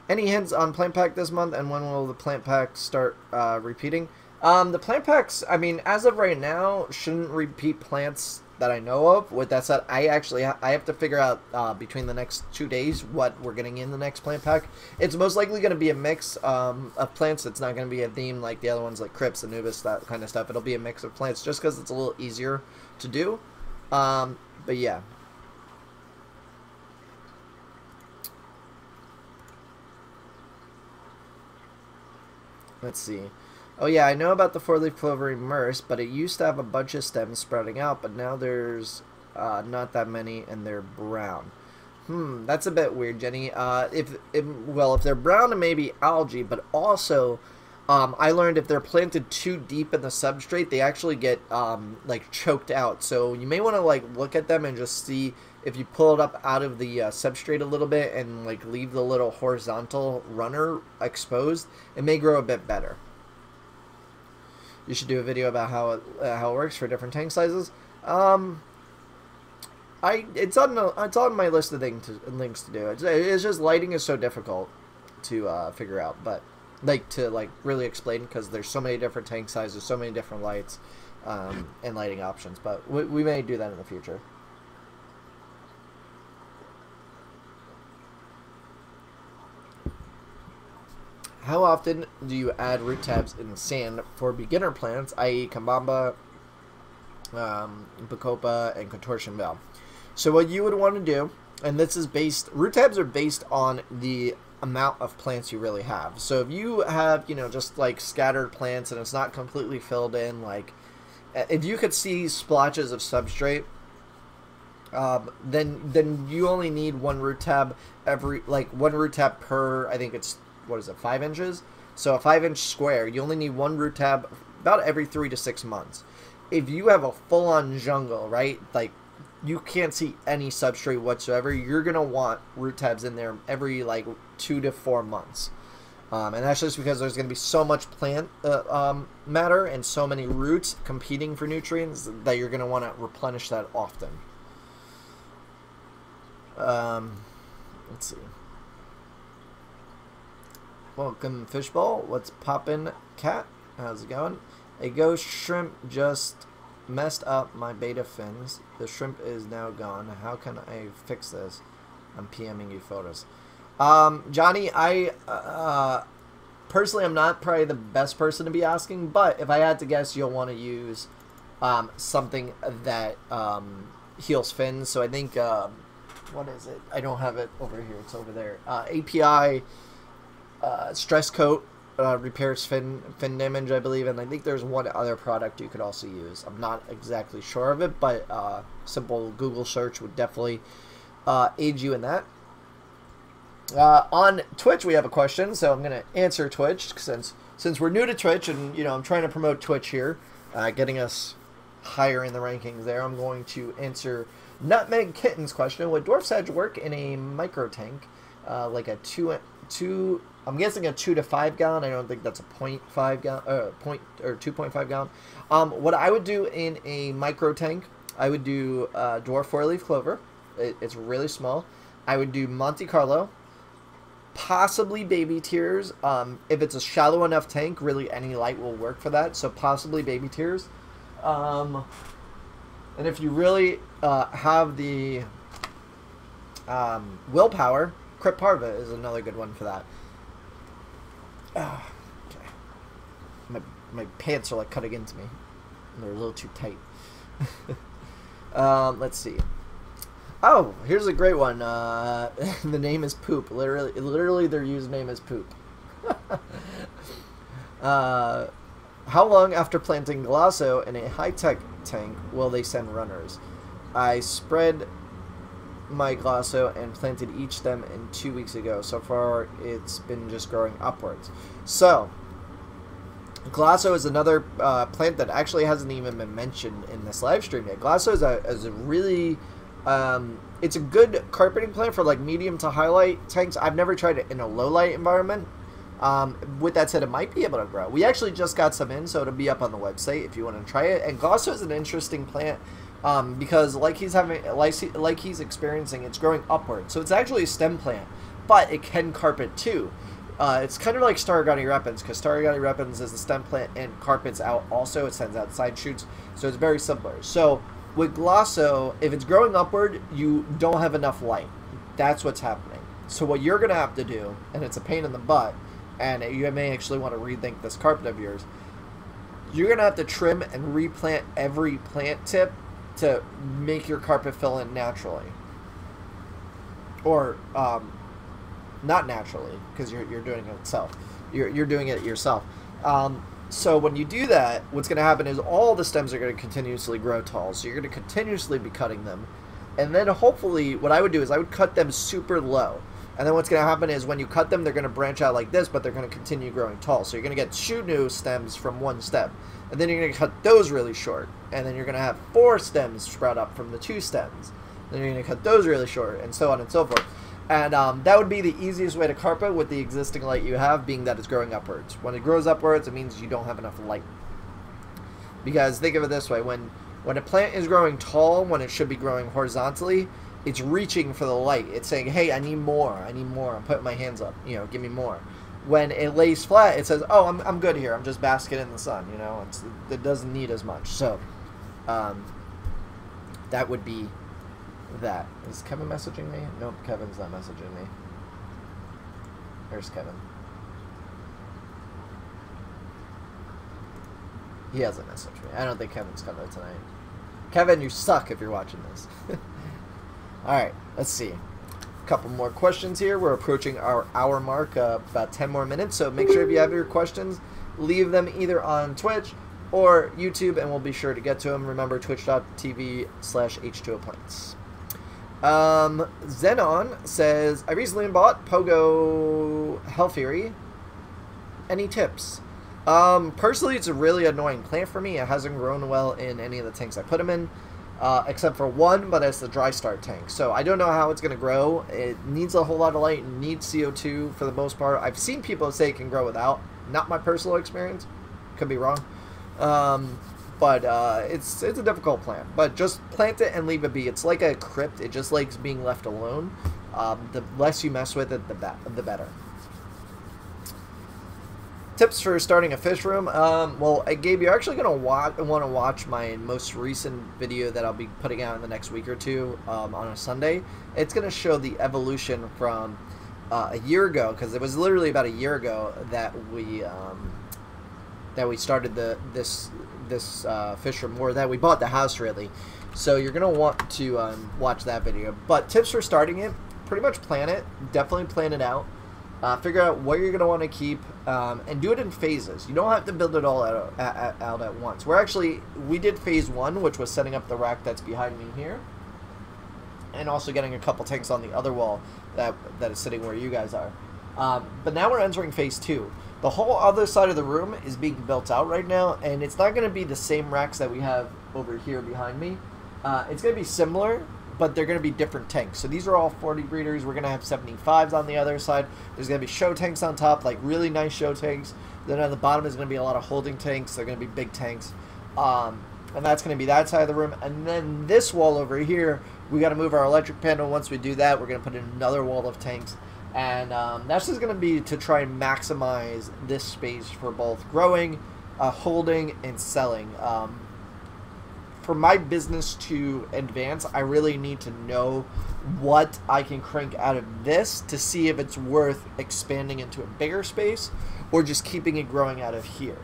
Any hints on plant pack this month, and when will the plant packs start repeating? The plant packs, I mean, as of right now, shouldn't repeat plants that I know of. With that said, I have to figure out between the next 2 days what we're getting in the next plant pack. It's most likely going to be a mix of plants. It's not going to be a theme like the other ones, like Crypts, Anubis, that kind of stuff. It'll be a mix of plants just because it's a little easier to do. But yeah. Let's see. Oh yeah, I know about the four-leaf clover immerse, but it used to have a bunch of stems sprouting out, but now there's not that many, and they're brown. That's a bit weird, Jenny. If they're brown, it may be algae, but also, I learned if they're planted too deep in the substrate, they actually get like choked out. So you may want to like look at them and just see if you pull it up out of the substrate a little bit and like leave the little horizontal runner exposed, it may grow a bit better. You should do a video about how it works for different tank sizes. It's on my list of things to do. It's just lighting is so difficult to figure out, but to really explain, because there's so many different tank sizes, so many different lights, and lighting options. But we may do that in the future. How often do you add root tabs in sand for beginner plants, i.e. Kambamba, Bacopa, and Contortion Valve? So what you would want to do, and this is root tabs are based on the amount of plants you really have. So if you have, just like scattered plants and it's not completely filled in, like if you could see splotches of substrate, then you only need one root tab one root tab per, I think it's, 5 inches? So a 5-inch square, you only need one root tab about every 3 to 6 months. If you have a full-on jungle, right, like you can't see any substrate whatsoever, you're gonna want root tabs in there every 2 to 4 months. And that's just because there's gonna be so much plant matter and so many roots competing for nutrients that you're gonna want to replenish that often. Let's see. Welcome, Fishbowl. What's poppin', cat? How's it going? A ghost shrimp just messed up my beta fins. The shrimp is now gone. How can I fix this? I'm PMing you photos. Johnny, I personally I'm not probably the best person to be asking, but if I had to guess, you'll want to use something that heals fins. So I think what is it? I don't have it over here. It's over there. API stress coat repairs fin damage, I believe, and I think there's one other product you could also use. I'm not exactly sure of it, but simple Google search would definitely aid you in that. On Twitch, we have a question, so I'm going to answer Twitch since we're new to Twitch, and I'm trying to promote Twitch here, getting us higher in the rankings there. I'm going to answer Nutmeg Kitten's question. Would dwarf sedge work in a micro tank, like a two? I'm guessing a 2 to 5 gallon. I don't think that's a 0.5 gallon, 2.5 gallon. What I would do in a micro tank, I would do dwarf 4-leaf clover. It's really small. I would do Monte Carlo, possibly baby tears. If it's a shallow enough tank, really any light will work for that. So possibly baby tears. And if you really have the willpower, Crypt Parva is another good one for that. Okay. My pants are like cutting into me. They're a little too tight. Let's see. Oh, here's a great one. The name is Poop. Literally their username is Poop. How long after planting Glasso in a high-tech tank will they send runners? I spread my Glasso and planted each stem in 2 weeks ago. So far, it's been just growing upwards. So, Glasso is another plant that actually hasn't even been mentioned in this live stream yet. Glasso is a really, it's a good carpeting plant for like medium to high light tanks. I've never tried it in a low light environment. With that said, it might be able to grow. We actually just got some in, so it'll be up on the website if you want to try it. And Glasso is an interesting plant. Because like he's experiencing, it's growing upward. So it's actually a stem plant, but it can carpet too. It's kind of like Staurogyne repens, because Staurogyne repens is a stem plant and carpets out also. It sends out side shoots, so it's very similar. So with Glasso, if it's growing upward, you don't have enough light. That's what's happening. So what you're going to have to do, and it's a pain in the butt, and you may actually want to rethink this carpet of yours, you're going to have to trim and replant every plant tip to make your carpet fill in naturally, or not naturally, because you're doing it itself. You're doing it yourself. So when you do that, what's going to happen is all the stems are going to continuously grow tall. So you're going to continuously be cutting them. And then hopefully what I would do is I would cut them super low. And then what's going to happen is when you cut them, they're going to branch out like this, but they're going to continue growing tall. So you're going to get 2 new stems from one stem. And then you're going to cut those really short. And then you're going to have 4 stems sprout up from the 2 stems. Then you're going to cut those really short, and so on and so forth. And that would be the easiest way to carpet with the existing light you have, being that it's growing upwards. When it grows upwards, it means you don't have enough light. Because think of it this way, when a plant is growing tall, when it should be growing horizontally, it's reaching for the light. It's saying, hey, I need more, I'm putting my hands up, you know, give me more. When it lays flat, it says, oh, I'm good here, I'm just basking in the sun, you know, it doesn't need as much. So, that would be that. Is Kevin messaging me? Nope, Kevin's not messaging me. There's Kevin. He hasn't messaged me. I don't think Kevin's coming tonight. Kevin, you suck if you're watching this. Alright, let's see. A couple more questions here. We're approaching our hour mark, about 10 more minutes, so make sure if you have your questions, leave them either on Twitch or YouTube, and we'll be sure to get to them. Remember, twitch.tv/H2OPlants. Zenon says, I recently bought Pogo Hellfury. Any tips? Personally, it's a really annoying plant for me. It hasn't grown well in any of the tanks I put him in, except for one, but it's the dry start tank. So I don't know how it's going to grow. It needs a whole lot of light and needs CO2 for the most part. I've seen people say it can grow without. Not my personal experience. Could be wrong. But it's a difficult plant. But just plant it and leave it be. It's like a crypt. It just likes being left alone. The less you mess with it, the better. Tips for starting a fish room. Well, Gabe, you're actually going to want to watch my most recent video that I'll be putting out in the next week or two on a Sunday. It's going to show the evolution from a year ago, because it was literally about a year ago that we started this fish room, or that we bought the house, really. So you're going to want to watch that video. But tips for starting it, pretty much plan it. Definitely plan it out. Figure out what you're going to want to keep, and do it in phases. You don't have to build it all out at once. We did phase 1, which was setting up the rack that's behind me here, and also getting a couple tanks on the other wall that is sitting where you guys are. But now we're entering phase 2. The whole other side of the room is being built out right now, and it's not going to be the same racks that we have over here behind me. It's going to be similar, but they're going to be different tanks. So these are all 40 breeders. We're going to have 75s on the other side. There's going to be show tanks on top, like really nice show tanks. Then on the bottom is going to be a lot of holding tanks. They're going to be big tanks. And that's going to be that side of the room. And then this wall over here, we got to move our electric panel. Once we do that, we're going to put in another wall of tanks. And that's just going to be to try and maximize this space for both growing, holding, and selling. For my business to advance, I really need to know what I can crank out of this to see if it's worth expanding into a bigger space or just keeping it growing out of here.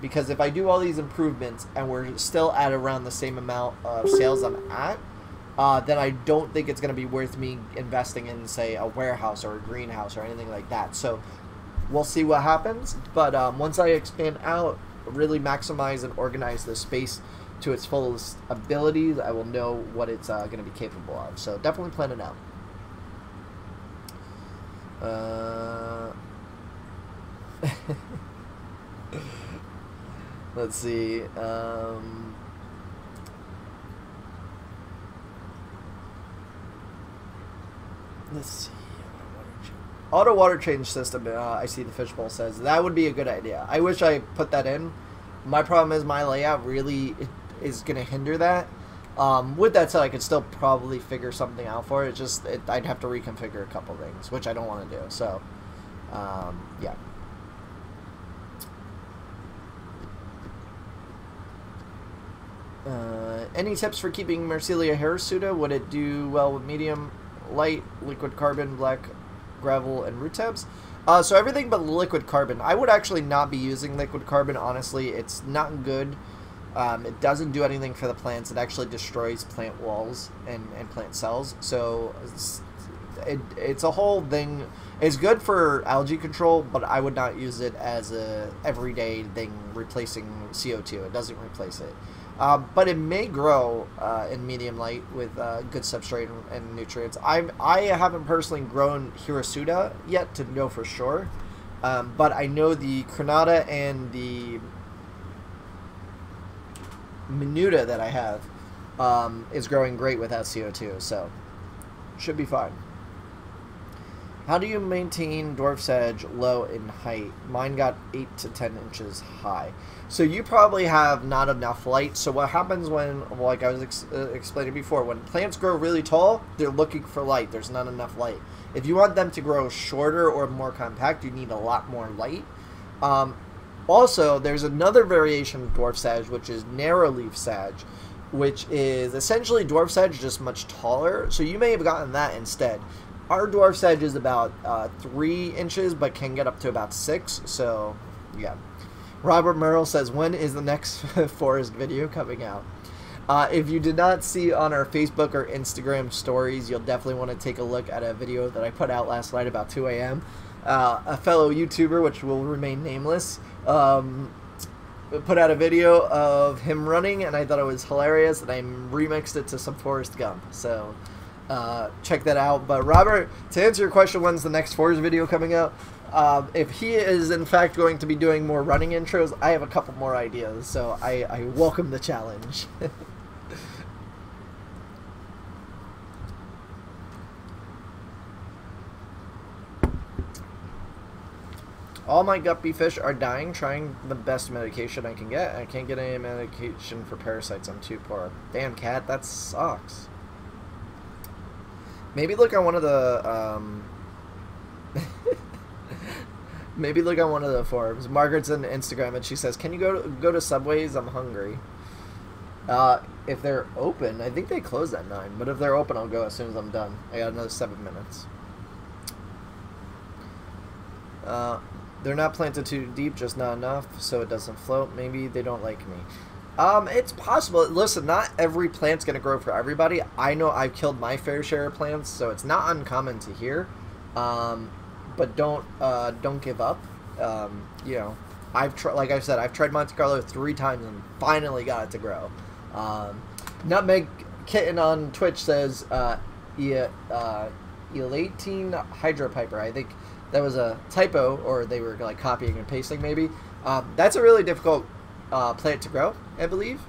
Because if I do all these improvements and we're still at around the same amount of sales I'm at, then I don't think it's going to be worth me investing in, say, a warehouse or a greenhouse or anything like that. So we'll see what happens. But once I expand out, really maximize and organize the space to its fullest abilities, I will know what it's going to be capable of. So definitely plan it out. Let's see. Let's see. Auto water change system. I see the fishbowl says that would be a good idea. I wish I put that in. My problem is my layout really is going to hinder that. With that said, I could still probably figure something out for it. I'd have to reconfigure a couple things, which I don't want to do. So, yeah. Any tips for keeping Marsilea hirsuta? Would it do well with medium, light, liquid carbon, black gravel, and root tabs? So everything but liquid carbon. I would actually not be using liquid carbon, honestly. It's not good. It doesn't do anything for the plants. It actually destroys plant walls and plant cells. So it's a whole thing. It's good for algae control, but I would not use it as a everyday thing replacing CO2. It doesn't replace it. But it may grow in medium light with good substrate and nutrients. I haven't personally grown Hirasuta yet to know for sure, but I know the Cronata and the Minuta that I have is growing great without CO2, so should be fine. How do you maintain dwarf sedge low in height? Mine got 8 to 10 inches high. So you probably have not enough light. So what happens when, like I was explaining before, when plants grow really tall, they're looking for light. There's not enough light. If you want them to grow shorter or more compact, you need a lot more light. Also, there's another variation of dwarf sedge, which is narrow leaf sedge, which is essentially dwarf sedge, just much taller. So you may have gotten that instead. Our dwarf sedge is about 3 inches, but can get up to about 6. So, yeah. Robert Merrill says, when is the next forest video coming out? If you did not see on our Facebook or Instagram stories, you'll definitely want to take a look at a video that I put out last night about 2 a.m. A fellow YouTuber, which will remain nameless, put out a video of him running, and I thought it was hilarious, and I remixed it to some Forrest Gump. So... check that out. But Robert, to answer your question, when's the next Forrest video coming out? If he is in fact going to be doing more running intros, I have a couple more ideas, so I welcome the challenge. All my guppy fish are dying, trying the best medication I can get. I can't get any medication for parasites, I'm too poor. Damn, cat, that sucks. Maybe look on one of the, maybe look on one of the forums. Margaret's on Instagram, and she says, can you go to Subways? I'm hungry. If they're open, I think they close at 9, but if they're open, I'll go as soon as I'm done. I got another 7 minutes. They're not planted too deep, just not enough, so it doesn't float. Maybe they don't like me. It's possible. Listen, not every plant's going to grow for everybody. I know I've killed my fair share of plants, so it's not uncommon to hear. But don't give up. You know, like I said, I've tried Monte Carlo 3 times and finally got it to grow. Nutmeg Kitten on Twitch says, Elating Hydropiper. I think that was a typo, or they were like copying and pasting maybe. That's a really difficult plant to grow, I believe.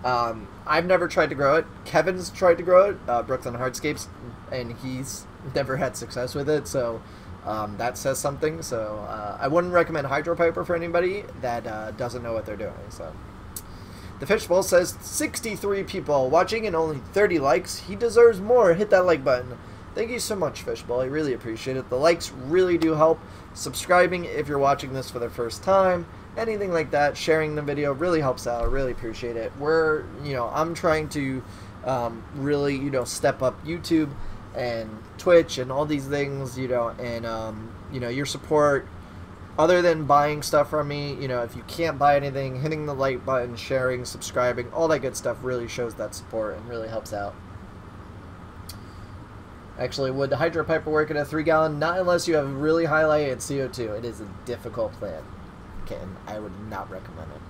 I've never tried to grow it. Kevin's tried to grow it, Brooklyn Hardscapes, and he's never had success with it, so that says something. So I wouldn't recommend Hydropiper for anybody that doesn't know what they're doing. So the Fishbowl says 63 people watching and only 30 likes. He deserves more. Hit that like button. Thank you so much, Fishbowl. I really appreciate it. The likes really do help. Subscribing if you're watching this for the first time. Anything like that, sharing the video really helps out. I really appreciate it. I'm trying to really, step up YouTube and Twitch and all these things, and, your support, other than buying stuff from me, if you can't buy anything, hitting the like button, sharing, subscribing, all that good stuff really shows that support and really helps out. Actually, would the Hydropiper work in a 3-gallon? Not unless you have really high light and CO2. It is a difficult plant. I would not recommend it.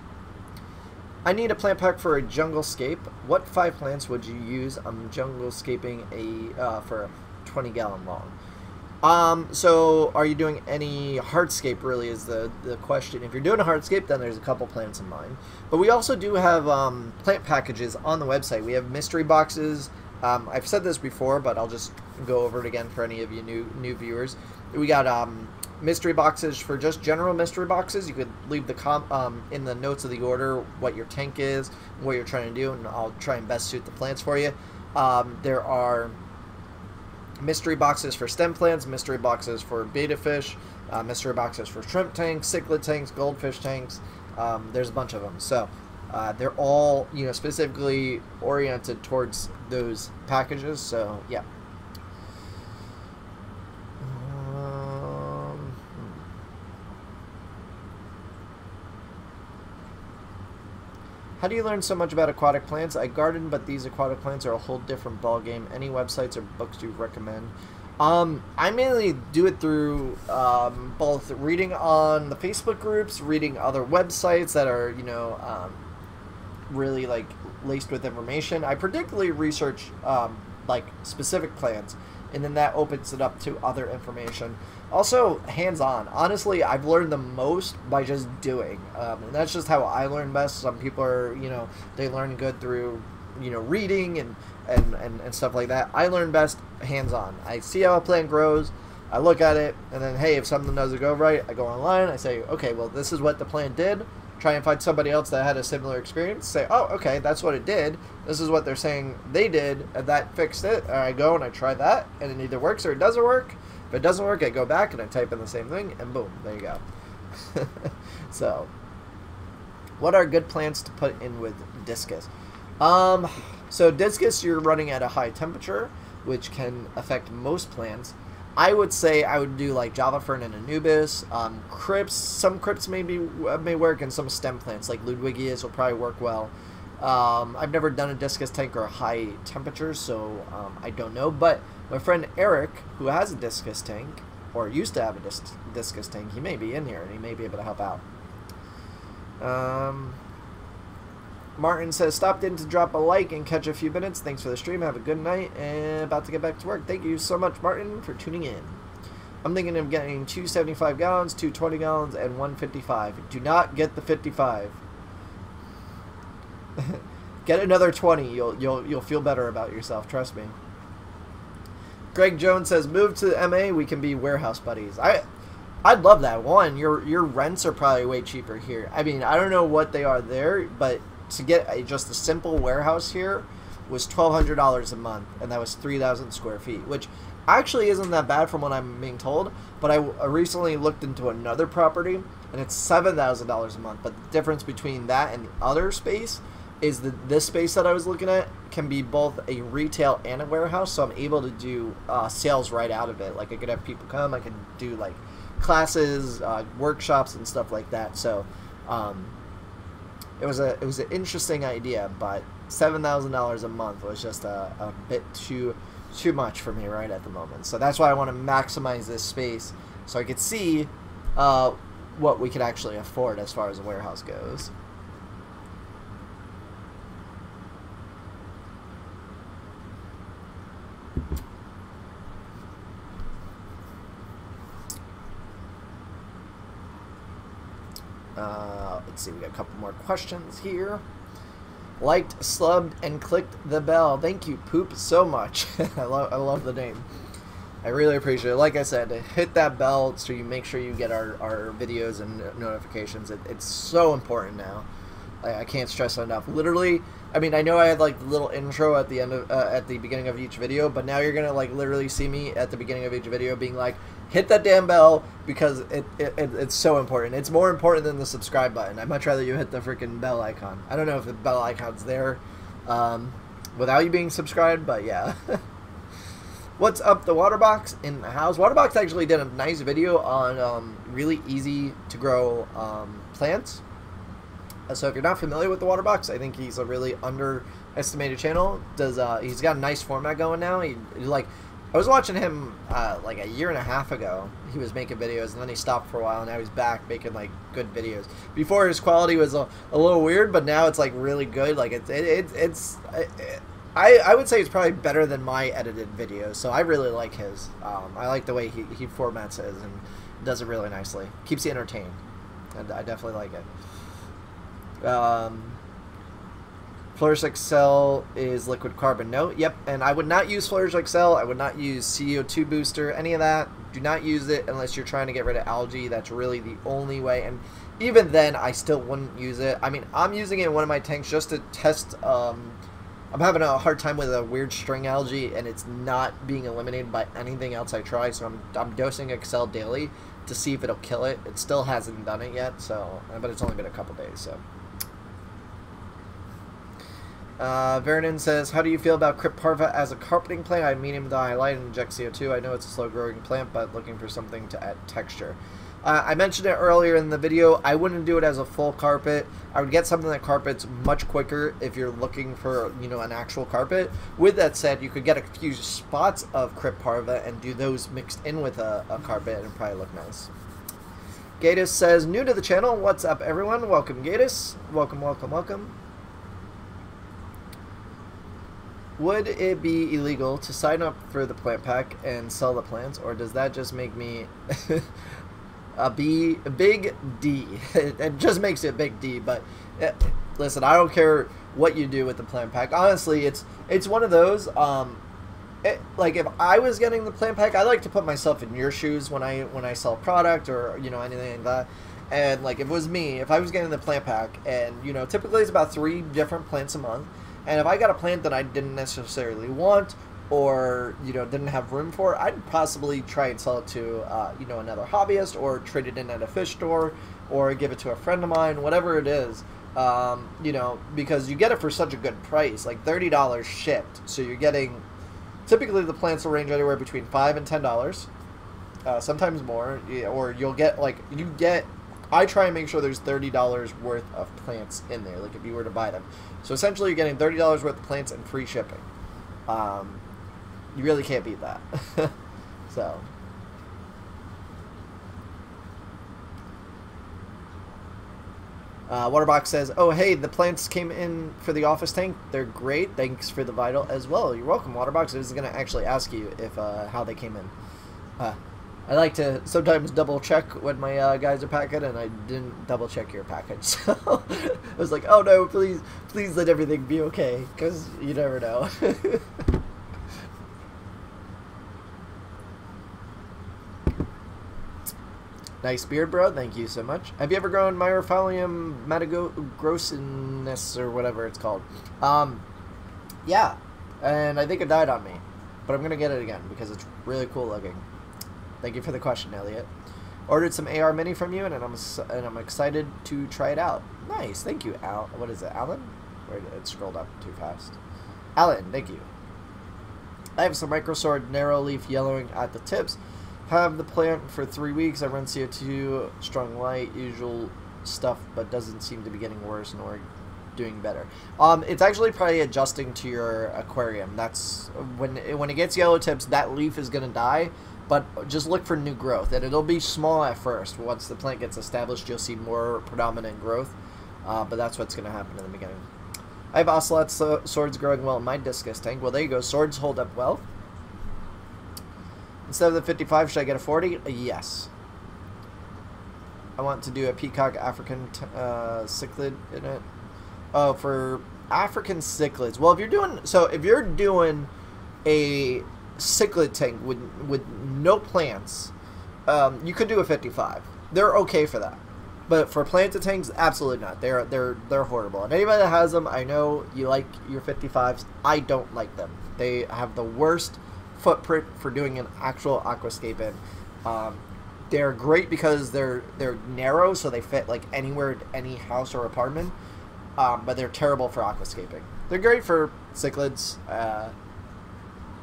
I need a plant pack for a jungle scape. What 5 plants would you use on jungle scaping for a 20-gallon long? So are you doing any hardscape, really, is the question. If you're doing a hardscape, then there's a couple plants in mind. But we also do have plant packages on the website. We have mystery boxes. I've said this before, but I'll just go over it again for any of you new viewers. We got mystery boxes for just general mystery boxes. You could leave the in the notes of the order what your tank is, what you're trying to do, and I'll try and best suit the plants for you. There are mystery boxes for stem plants, mystery boxes for betta fish, mystery boxes for shrimp tanks, cichlid tanks, goldfish tanks. There's a bunch of them. So they're all specifically oriented towards those packages. So yeah. How do you learn so much about aquatic plants? I garden, but these aquatic plants are a whole different ballgame. Any websites or books you recommend? I mainly do it through both reading on the Facebook groups, reading other websites that are, you know, really like laced with information. I particularly research like specific plants, and then that opens it up to other information. Also, hands-on. Honestly, I've learned the most by just doing, and that's just how I learn best. Some people are, you know, they learn good through, you know, reading and stuff like that. I learn best hands-on. I see how a plant grows, I look at it, and then, hey, if something doesn't go right, I go online, I say, okay, well, this is what the plant did. Try and find somebody else that had a similar experience. Say, oh, okay, that's what it did. This is what they're saying they did, and that fixed it. And I go and I try that, and it either works or it doesn't work. If it doesn't work, I go back and I type in the same thing, and boom, there you go. So, what are good plants to put in with discus? So discus, you're running at a high temperature, which can affect most plants. I would say I would do like Java Fern and Anubis. Crypts, some crypts may work, and some stem plants like Ludwigias will probably work well. I've never done a discus tank or a high temperature, so I don't know. But my friend Eric, who has a discus tank, or used to have a discus tank, he may be in here and he may be able to help out. Martin says, stopped in to drop a like and catch a few minutes. Thanks for the stream. Have a good night. And about to get back to work. Thank you so much, Martin, for tuning in. I'm thinking of getting 2 75 gallons, 2 20 gallons, and 1 55. Do not get the 55. Get another 20. You'll feel better about yourself. Trust me. Greg Jones says, move to the MA. We can be warehouse buddies. I'd love that. One, your rents are probably way cheaper here. I mean, I don't know what they are there, but to get just a simple warehouse here was $1,200 a month, and that was 3,000 square feet, which actually isn't that bad from what I'm being told. But I recently looked into another property, and it's $7,000 a month. But the difference between that and the other space is that this space that I was looking at can be both a retail and a warehouse, so I'm able to do sales right out of it. Like, I could have people come, I could do like classes, workshops, and stuff like that. So it was an interesting idea, but $7,000 a month was just a bit too much for me right at the moment. So that's why I want to maximize this space so I could see what we could actually afford as far as a warehouse goes. Let's see, we got a couple more questions here. Liked, subbed, and clicked the bell. Thank you, Poop, so much. I love the name. I really appreciate it. Like I said, hit that bell so you make sure you get our videos and notifications. It's so important now. I can't stress it enough. Literally, I mean, I know I had like the little intro at the end of at the beginning of each video, but now you're gonna like literally see me at the beginning of each video being like, hit that damn bell, because it's so important. It's more important than the subscribe button. I'd much rather you hit the freaking bell icon. I don't know if the bell icon's there without you being subscribed, but yeah. What's up, the Waterbox in the house? Waterbox actually did a nice video on really easy to grow plants. So if you're not familiar with the Waterbox, I think he's a really underestimated channel. He's got a nice format going now. He like, I was watching him like a year and a half ago. He was making videos, and then he stopped for a while, and now he's back making like good videos. Before, his quality was a little weird, but now it's like really good. Like I would say it's probably better than my edited videos. So I really like his. I like the way he formats his and does it really nicely. Keeps you entertained, and I definitely like it. Flourish Excel is liquid carbon. No, yep, and I would not use Flourish Excel. I would not use CO2 booster, any of that. Do not use it unless you're trying to get rid of algae. That's really the only way, and even then, I still wouldn't use it. I mean, I'm using it in one of my tanks just to test. I'm having a hard time with a weird string algae, and it's not being eliminated by anything else I try, so I'm dosing Excel daily to see if it'll kill it. It still hasn't done it yet, so, but it's only been a couple days, so. Vernon says, how do you feel about Crypt Parva as a carpeting plant? I medium to high light and inject CO2. I know it's a slow growing plant, but looking for something to add texture. I mentioned it earlier in the video. I wouldn't do it as a full carpet. I would get something that carpets much quicker if you're looking for, you know, an actual carpet. With that said, you could get a few spots of crypt parva and do those mixed in with a carpet and it'd probably look nice. Gatus says, new to the channel. What's up, everyone? Welcome, Gatus. Welcome, welcome, welcome. Would it be illegal to sign up for the plant pack and sell the plants, or does that just make me a big D? It just makes it big D, but listen, I don't care what you do with the plant pack. Honestly, it's one of those, like if I was getting the plant pack, I like to put myself in your shoes when I sell product or, you know, anything like that. And like if it was me, if I was getting the plant pack and, you know, typically it's about 3 different plants a month. And if I got a plant that I didn't necessarily want or, you know, didn't have room for, I'd possibly try and sell it to, you know, another hobbyist or trade it in at a fish store or give it to a friend of mine, whatever it is, you know, because you get it for such a good price, like $30 shipped. So you're getting, typically the plants will range anywhere between $5 and $10, sometimes more, or you'll get, like, I try and make sure there's $30 worth of plants in there, like if you were to buy them. So essentially you're getting $30 worth of plants and free shipping. You really can't beat that. So. Waterbox says, oh, hey, the plants came in for the office tank. They're great. Thanks for the vital as well. You're welcome, Waterbox. I was going to actually ask you if how they came in. I like to sometimes double check when my guys are packing, and I didn't double check your package. So I was like, oh no, please let everything be okay, because you never know. Nice beard, bro. Thank you so much. Have you ever grown Myrophalium matagrossinus or whatever it's called? Yeah, and I think it died on me, but I'm gonna get it again because it's really cool looking. Thank you for the question, Elliot. Ordered some AR Mini from you, and I'm excited to try it out. Nice, thank you, Al. What is it, Alan? Wait, it scrolled up too fast. Alan, thank you. I have some microsword narrow leaf yellowing at the tips. Have the plant for 3 weeks. I run CO2, strong light, usual stuff, but doesn't seem to be getting worse nor doing better. It's actually probably adjusting to your aquarium. That's when it gets yellow tips, that leaf is gonna die. But just look for new growth, and it'll be small at first. Once the plant gets established, you'll see more predominant growth, but that's what's going to happen in the beginning. I have ocelot swords growing well in my discus tank. Well, there you go. Swords hold up well. Instead of the 55, should I get a 40? Yes. I want to do a peacock African cichlid in it. Oh, for African cichlids. Well, if you're doing a cichlid tank with no plants, you could do a 55. They're okay for that, but for planted tanks, absolutely not. They're horrible. And anybody that has them, I know you like your 55s. I don't like them. They have the worst footprint for doing an actual aquascape in. They're great because they're narrow, so they fit like anywhere, any house or apartment. But they're terrible for aquascaping. They're great for cichlids.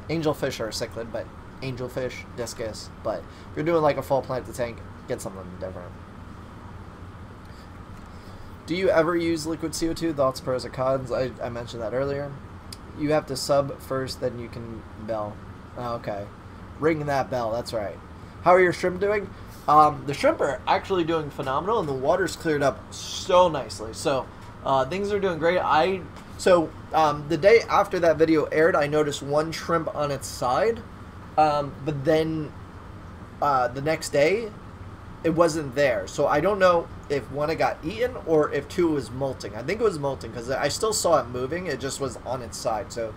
Angelfish are a cichlid, but angelfish, discus. But if you're doing like a full planted tank, get something different. Do you ever use liquid CO2? Thoughts, pros, or cons? I mentioned that earlier. You have to sub first, then you can bell. Oh, okay. Ring that bell, that's right. How are your shrimp doing? The shrimp are actually doing phenomenal, and the water's cleared up so nicely. So things are doing great. The day after that video aired, I noticed one shrimp on its side, but then the next day, it wasn't there. So I don't know if one had got eaten or if two was molting. I think it was molting because I still saw it moving. It just was on its side. So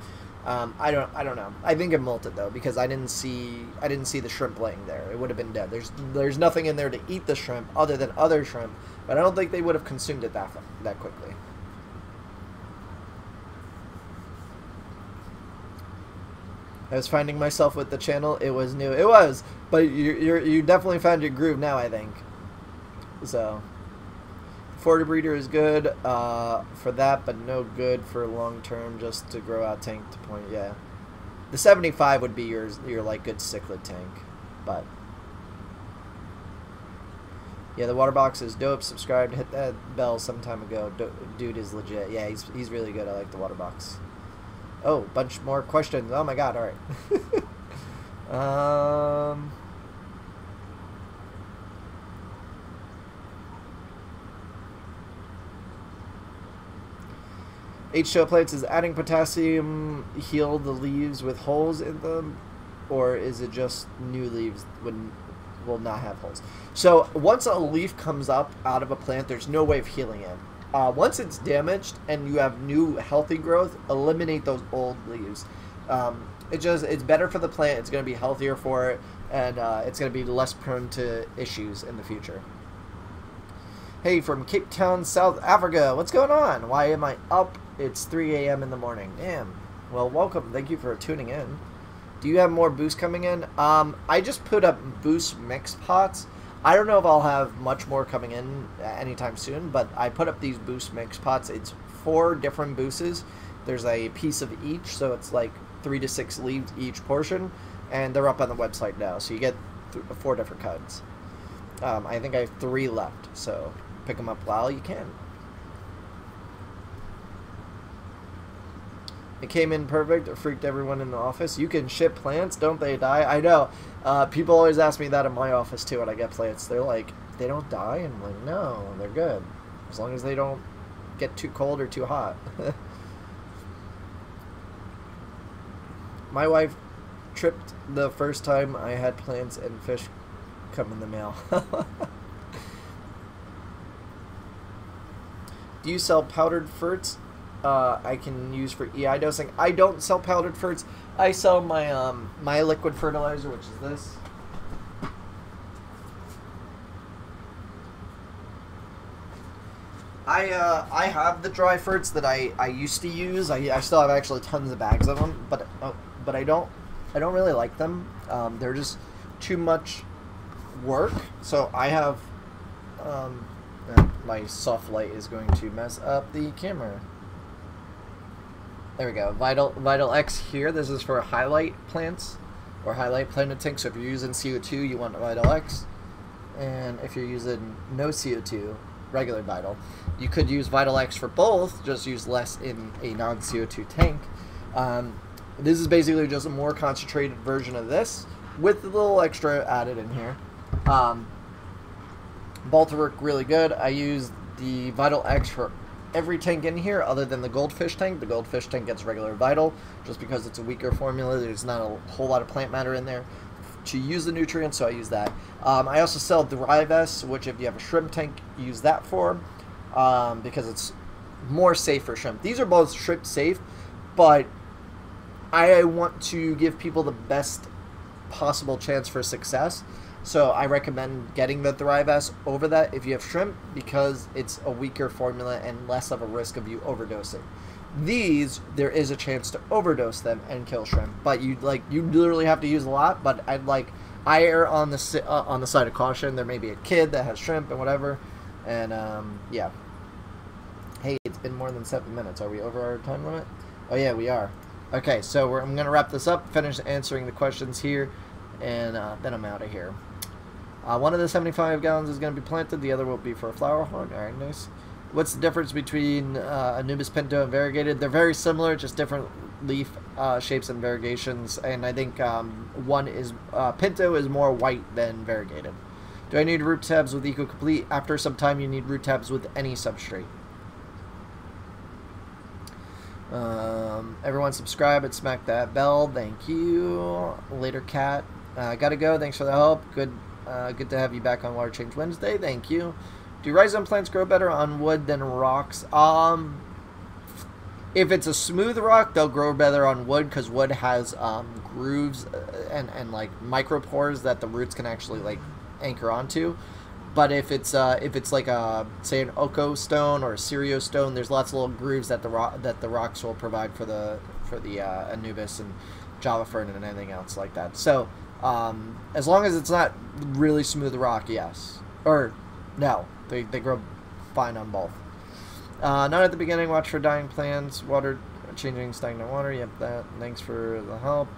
I don't know. I think it molted though because I didn't see the shrimp laying there. It would have been dead. There's nothing in there to eat the shrimp other than other shrimp, but I don't think they would have consumed it that quickly. I was finding myself with the channel. It was new. It was, but you definitely found your groove now, I think. So, Florida breeder is good for that, but no good for long term. Just to grow out tank to point. Yeah, the 75 would be your like good cichlid tank, but Yeah, the water box is dope. Subscribed, hit that bell some time ago. Dude is legit. Yeah, he's really good. I like the water box. Oh, bunch more questions. Oh my god, alright. H2O plants, is adding potassium heal the leaves with holes in them? Or is it just new leaves will not have holes? So once a leaf comes up out of a plant, there's no way of healing it. Once it's damaged and you have new healthy growth, eliminate those old leaves. It's better for the plant. It's going to be healthier for it, and it's going to be less prone to issues in the future. Hey, from Cape Town, South Africa. What's going on? Why am I up? It's 3 a.m. in the morning. Damn. Well, welcome. Thank you for tuning in. Do you have more boost coming in? I just put up boost mix pots. I don't know if I'll have much more coming in anytime soon, but I put up these boost mix pots. It's 4 different boosts. There's a piece of each, so it's like 3 to 6 leaves each portion, and they're up on the website now, so you get 4 different kinds. I think I have 3 left, so pick them up while you can. It came in perfect. It freaked everyone in the office. You can ship plants, don't they die? I know. People always ask me that in my office too when I get plants. They're like, they don't die? And I'm like, no, they're good. As long as they don't get too cold or too hot. My wife tripped the first time I had plants and fish come in the mail. Do you sell powdered ferts? I can use for EI dosing. I don't sell powdered ferts. I sell my my liquid fertilizer, which is this. I have the dry ferts that I used to use. I still have actually tons of bags of them, but I don't really like them. They're just too much work. So I have my soft light is going to mess up the camera. There we go. Vital X here. This is for highlight plants or highlight planted tanks. So if you're using CO2, you want Vital X, and if you're using no CO2, regular Vital, you could use Vital X for both. Just use less in a non-CO2 tank. This is basically just a more concentrated version of this with a little extra added in here. Both work really good. I use the Vital X for every tank in here other than the goldfish tank. The goldfish tank gets regular Vital just because it's a weaker formula. There's not a whole lot of plant matter in there to use the nutrients, so I use that. I also sell Dwarf S, which if you have a shrimp tank, use that for because it's more safe for shrimp. These are both shrimp safe, but I want to give people the best possible chance for success. So I recommend getting the Thrive S over that if you have shrimp, because it's a weaker formula and less of a risk of you overdosing. These, there is a chance to overdose them and kill shrimp, but you literally have to use a lot. But I err on the side of caution. There may be a kid that has shrimp and whatever, and yeah. Hey, it's been more than 7 minutes. Are we over our time limit? Oh yeah, we are. Okay, so I'm gonna wrap this up, finish answering the questions here, and then I'm out of here. One of the 75 gallons is going to be planted. The other will be for a flower horn. All right, nice. What's the difference between Anubis pinto and variegated? They're very similar, just different leaf shapes and variegations. And I think one is pinto is more white than variegated. Do I need root tabs with Eco Complete? After some time, you need root tabs with any substrate. Everyone subscribe and smack that bell. Thank you. Later, Cat. Gotta go. Thanks for the help. Good to have you back on Water Change Wednesday. Thank you. Do rhizome plants grow better on wood than rocks? If it's a smooth rock, they'll grow better on wood because wood has grooves and like micropores that the roots can actually like anchor onto. But if it's like a, say, an Oko stone or a Sirio stone, there's lots of little grooves that the rocks will provide for the Anubis and Java fern and anything else like that. So as long as it's not really smooth rock, yes. Or no, they grow fine on both. Not at the beginning. Watch for dying plants. Water changing stagnant water. Yep, that. Thanks for the help.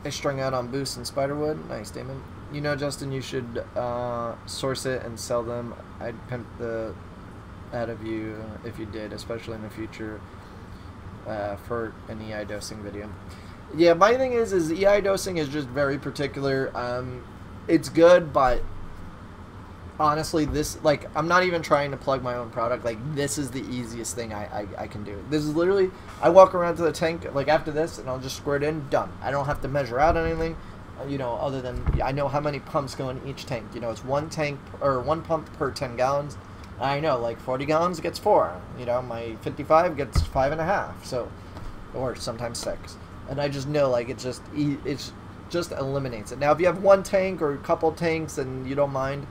I strung out on boost and spiderwood. Nice, Damon. you know, Justin, you should source it and sell them. I'd pimp the out of you if you did, especially in the future for an EI dosing video. Yeah, my thing is EI dosing is just very particular. It's good, but honestly, this, like, I'm not even trying to plug my own product. Like, this is the easiest thing I can do. This is literally, I walk around to the tank, like, after this, and I'll just squirt in, done. I don't have to measure out anything, you know, other than I know how many pumps go in each tank. You know, it's one tank, or one pump per 10 gallons. I know, like, 40 gallons gets 4. You know, my 55 gets 5.5, so, or sometimes 6. And I just know, like, it's just eliminates it. Now, if you have one tank or a couple tanks and you don't mind,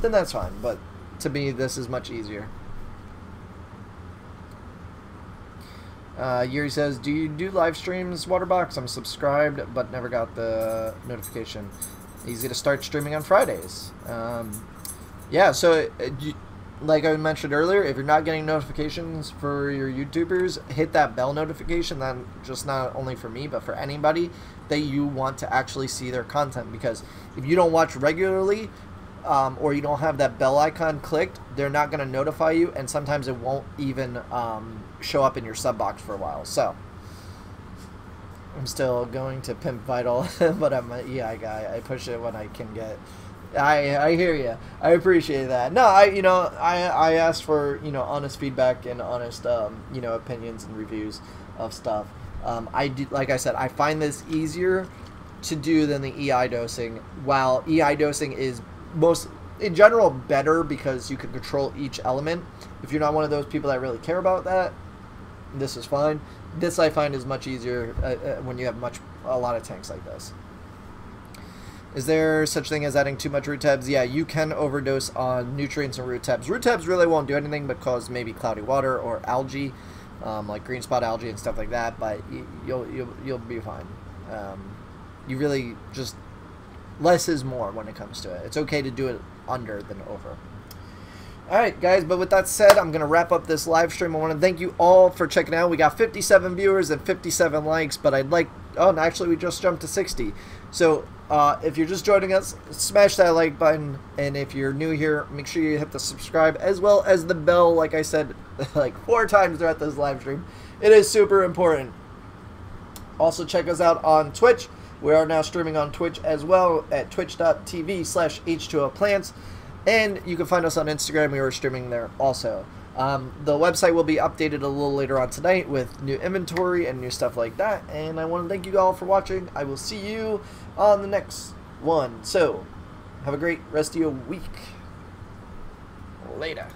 then that's fine, but to me, this is much easier. Yuri says, do you do live streams, Waterbox? I'm subscribed, but never got the notification. Easy to start streaming on Fridays. Yeah, so, like I mentioned earlier, if you're not getting notifications for your YouTubers, hit that bell notification, then just not only for me, but for anybody that you want to actually see their content, because if you don't watch regularly, or you don't have that bell icon clicked, they're not going to notify you, and sometimes it won't even show up in your sub box for a while. So I'm still going to Pimp Vital, but I'm an EI guy. I push it when I can get. I hear you. I appreciate that. No, I asked for, you know, honest feedback and honest you know, opinions and reviews of stuff. I do, like I said, I find this easier to do than the EI dosing. While EI dosing is most in general better because you can control each element. If you're not one of those people that really care about that, this is fine. This I find is much easier when you have a lot of tanks like this. Is there such thing as adding too much root tabs? Yeah, you can overdose on nutrients and root tabs. Root tabs really won't do anything but cause maybe cloudy water or algae, like green spot algae and stuff like that. But you'll be fine. You really just less is more when it comes to it. It's okay to do it under than over. Alright, guys, but with that said, I'm going to wrap up this live stream. I want to thank you all for checking out. We got 57 viewers and 57 likes, but I'd like... Oh, and actually, we just jumped to 60. So, if you're just joining us, smash that like button. And if you're new here, make sure you hit the subscribe as well as the bell, like I said, like 4 times throughout this live stream. It is super important. Also, check us out on Twitch. We are now streaming on Twitch as well at twitch.tv/H2O Plants. And you can find us on Instagram. We are streaming there also. The website will be updated a little later on tonight with new inventory and new stuff like that. And I want to thank you all for watching. I will see you on the next one. So, have a great rest of your week. Later.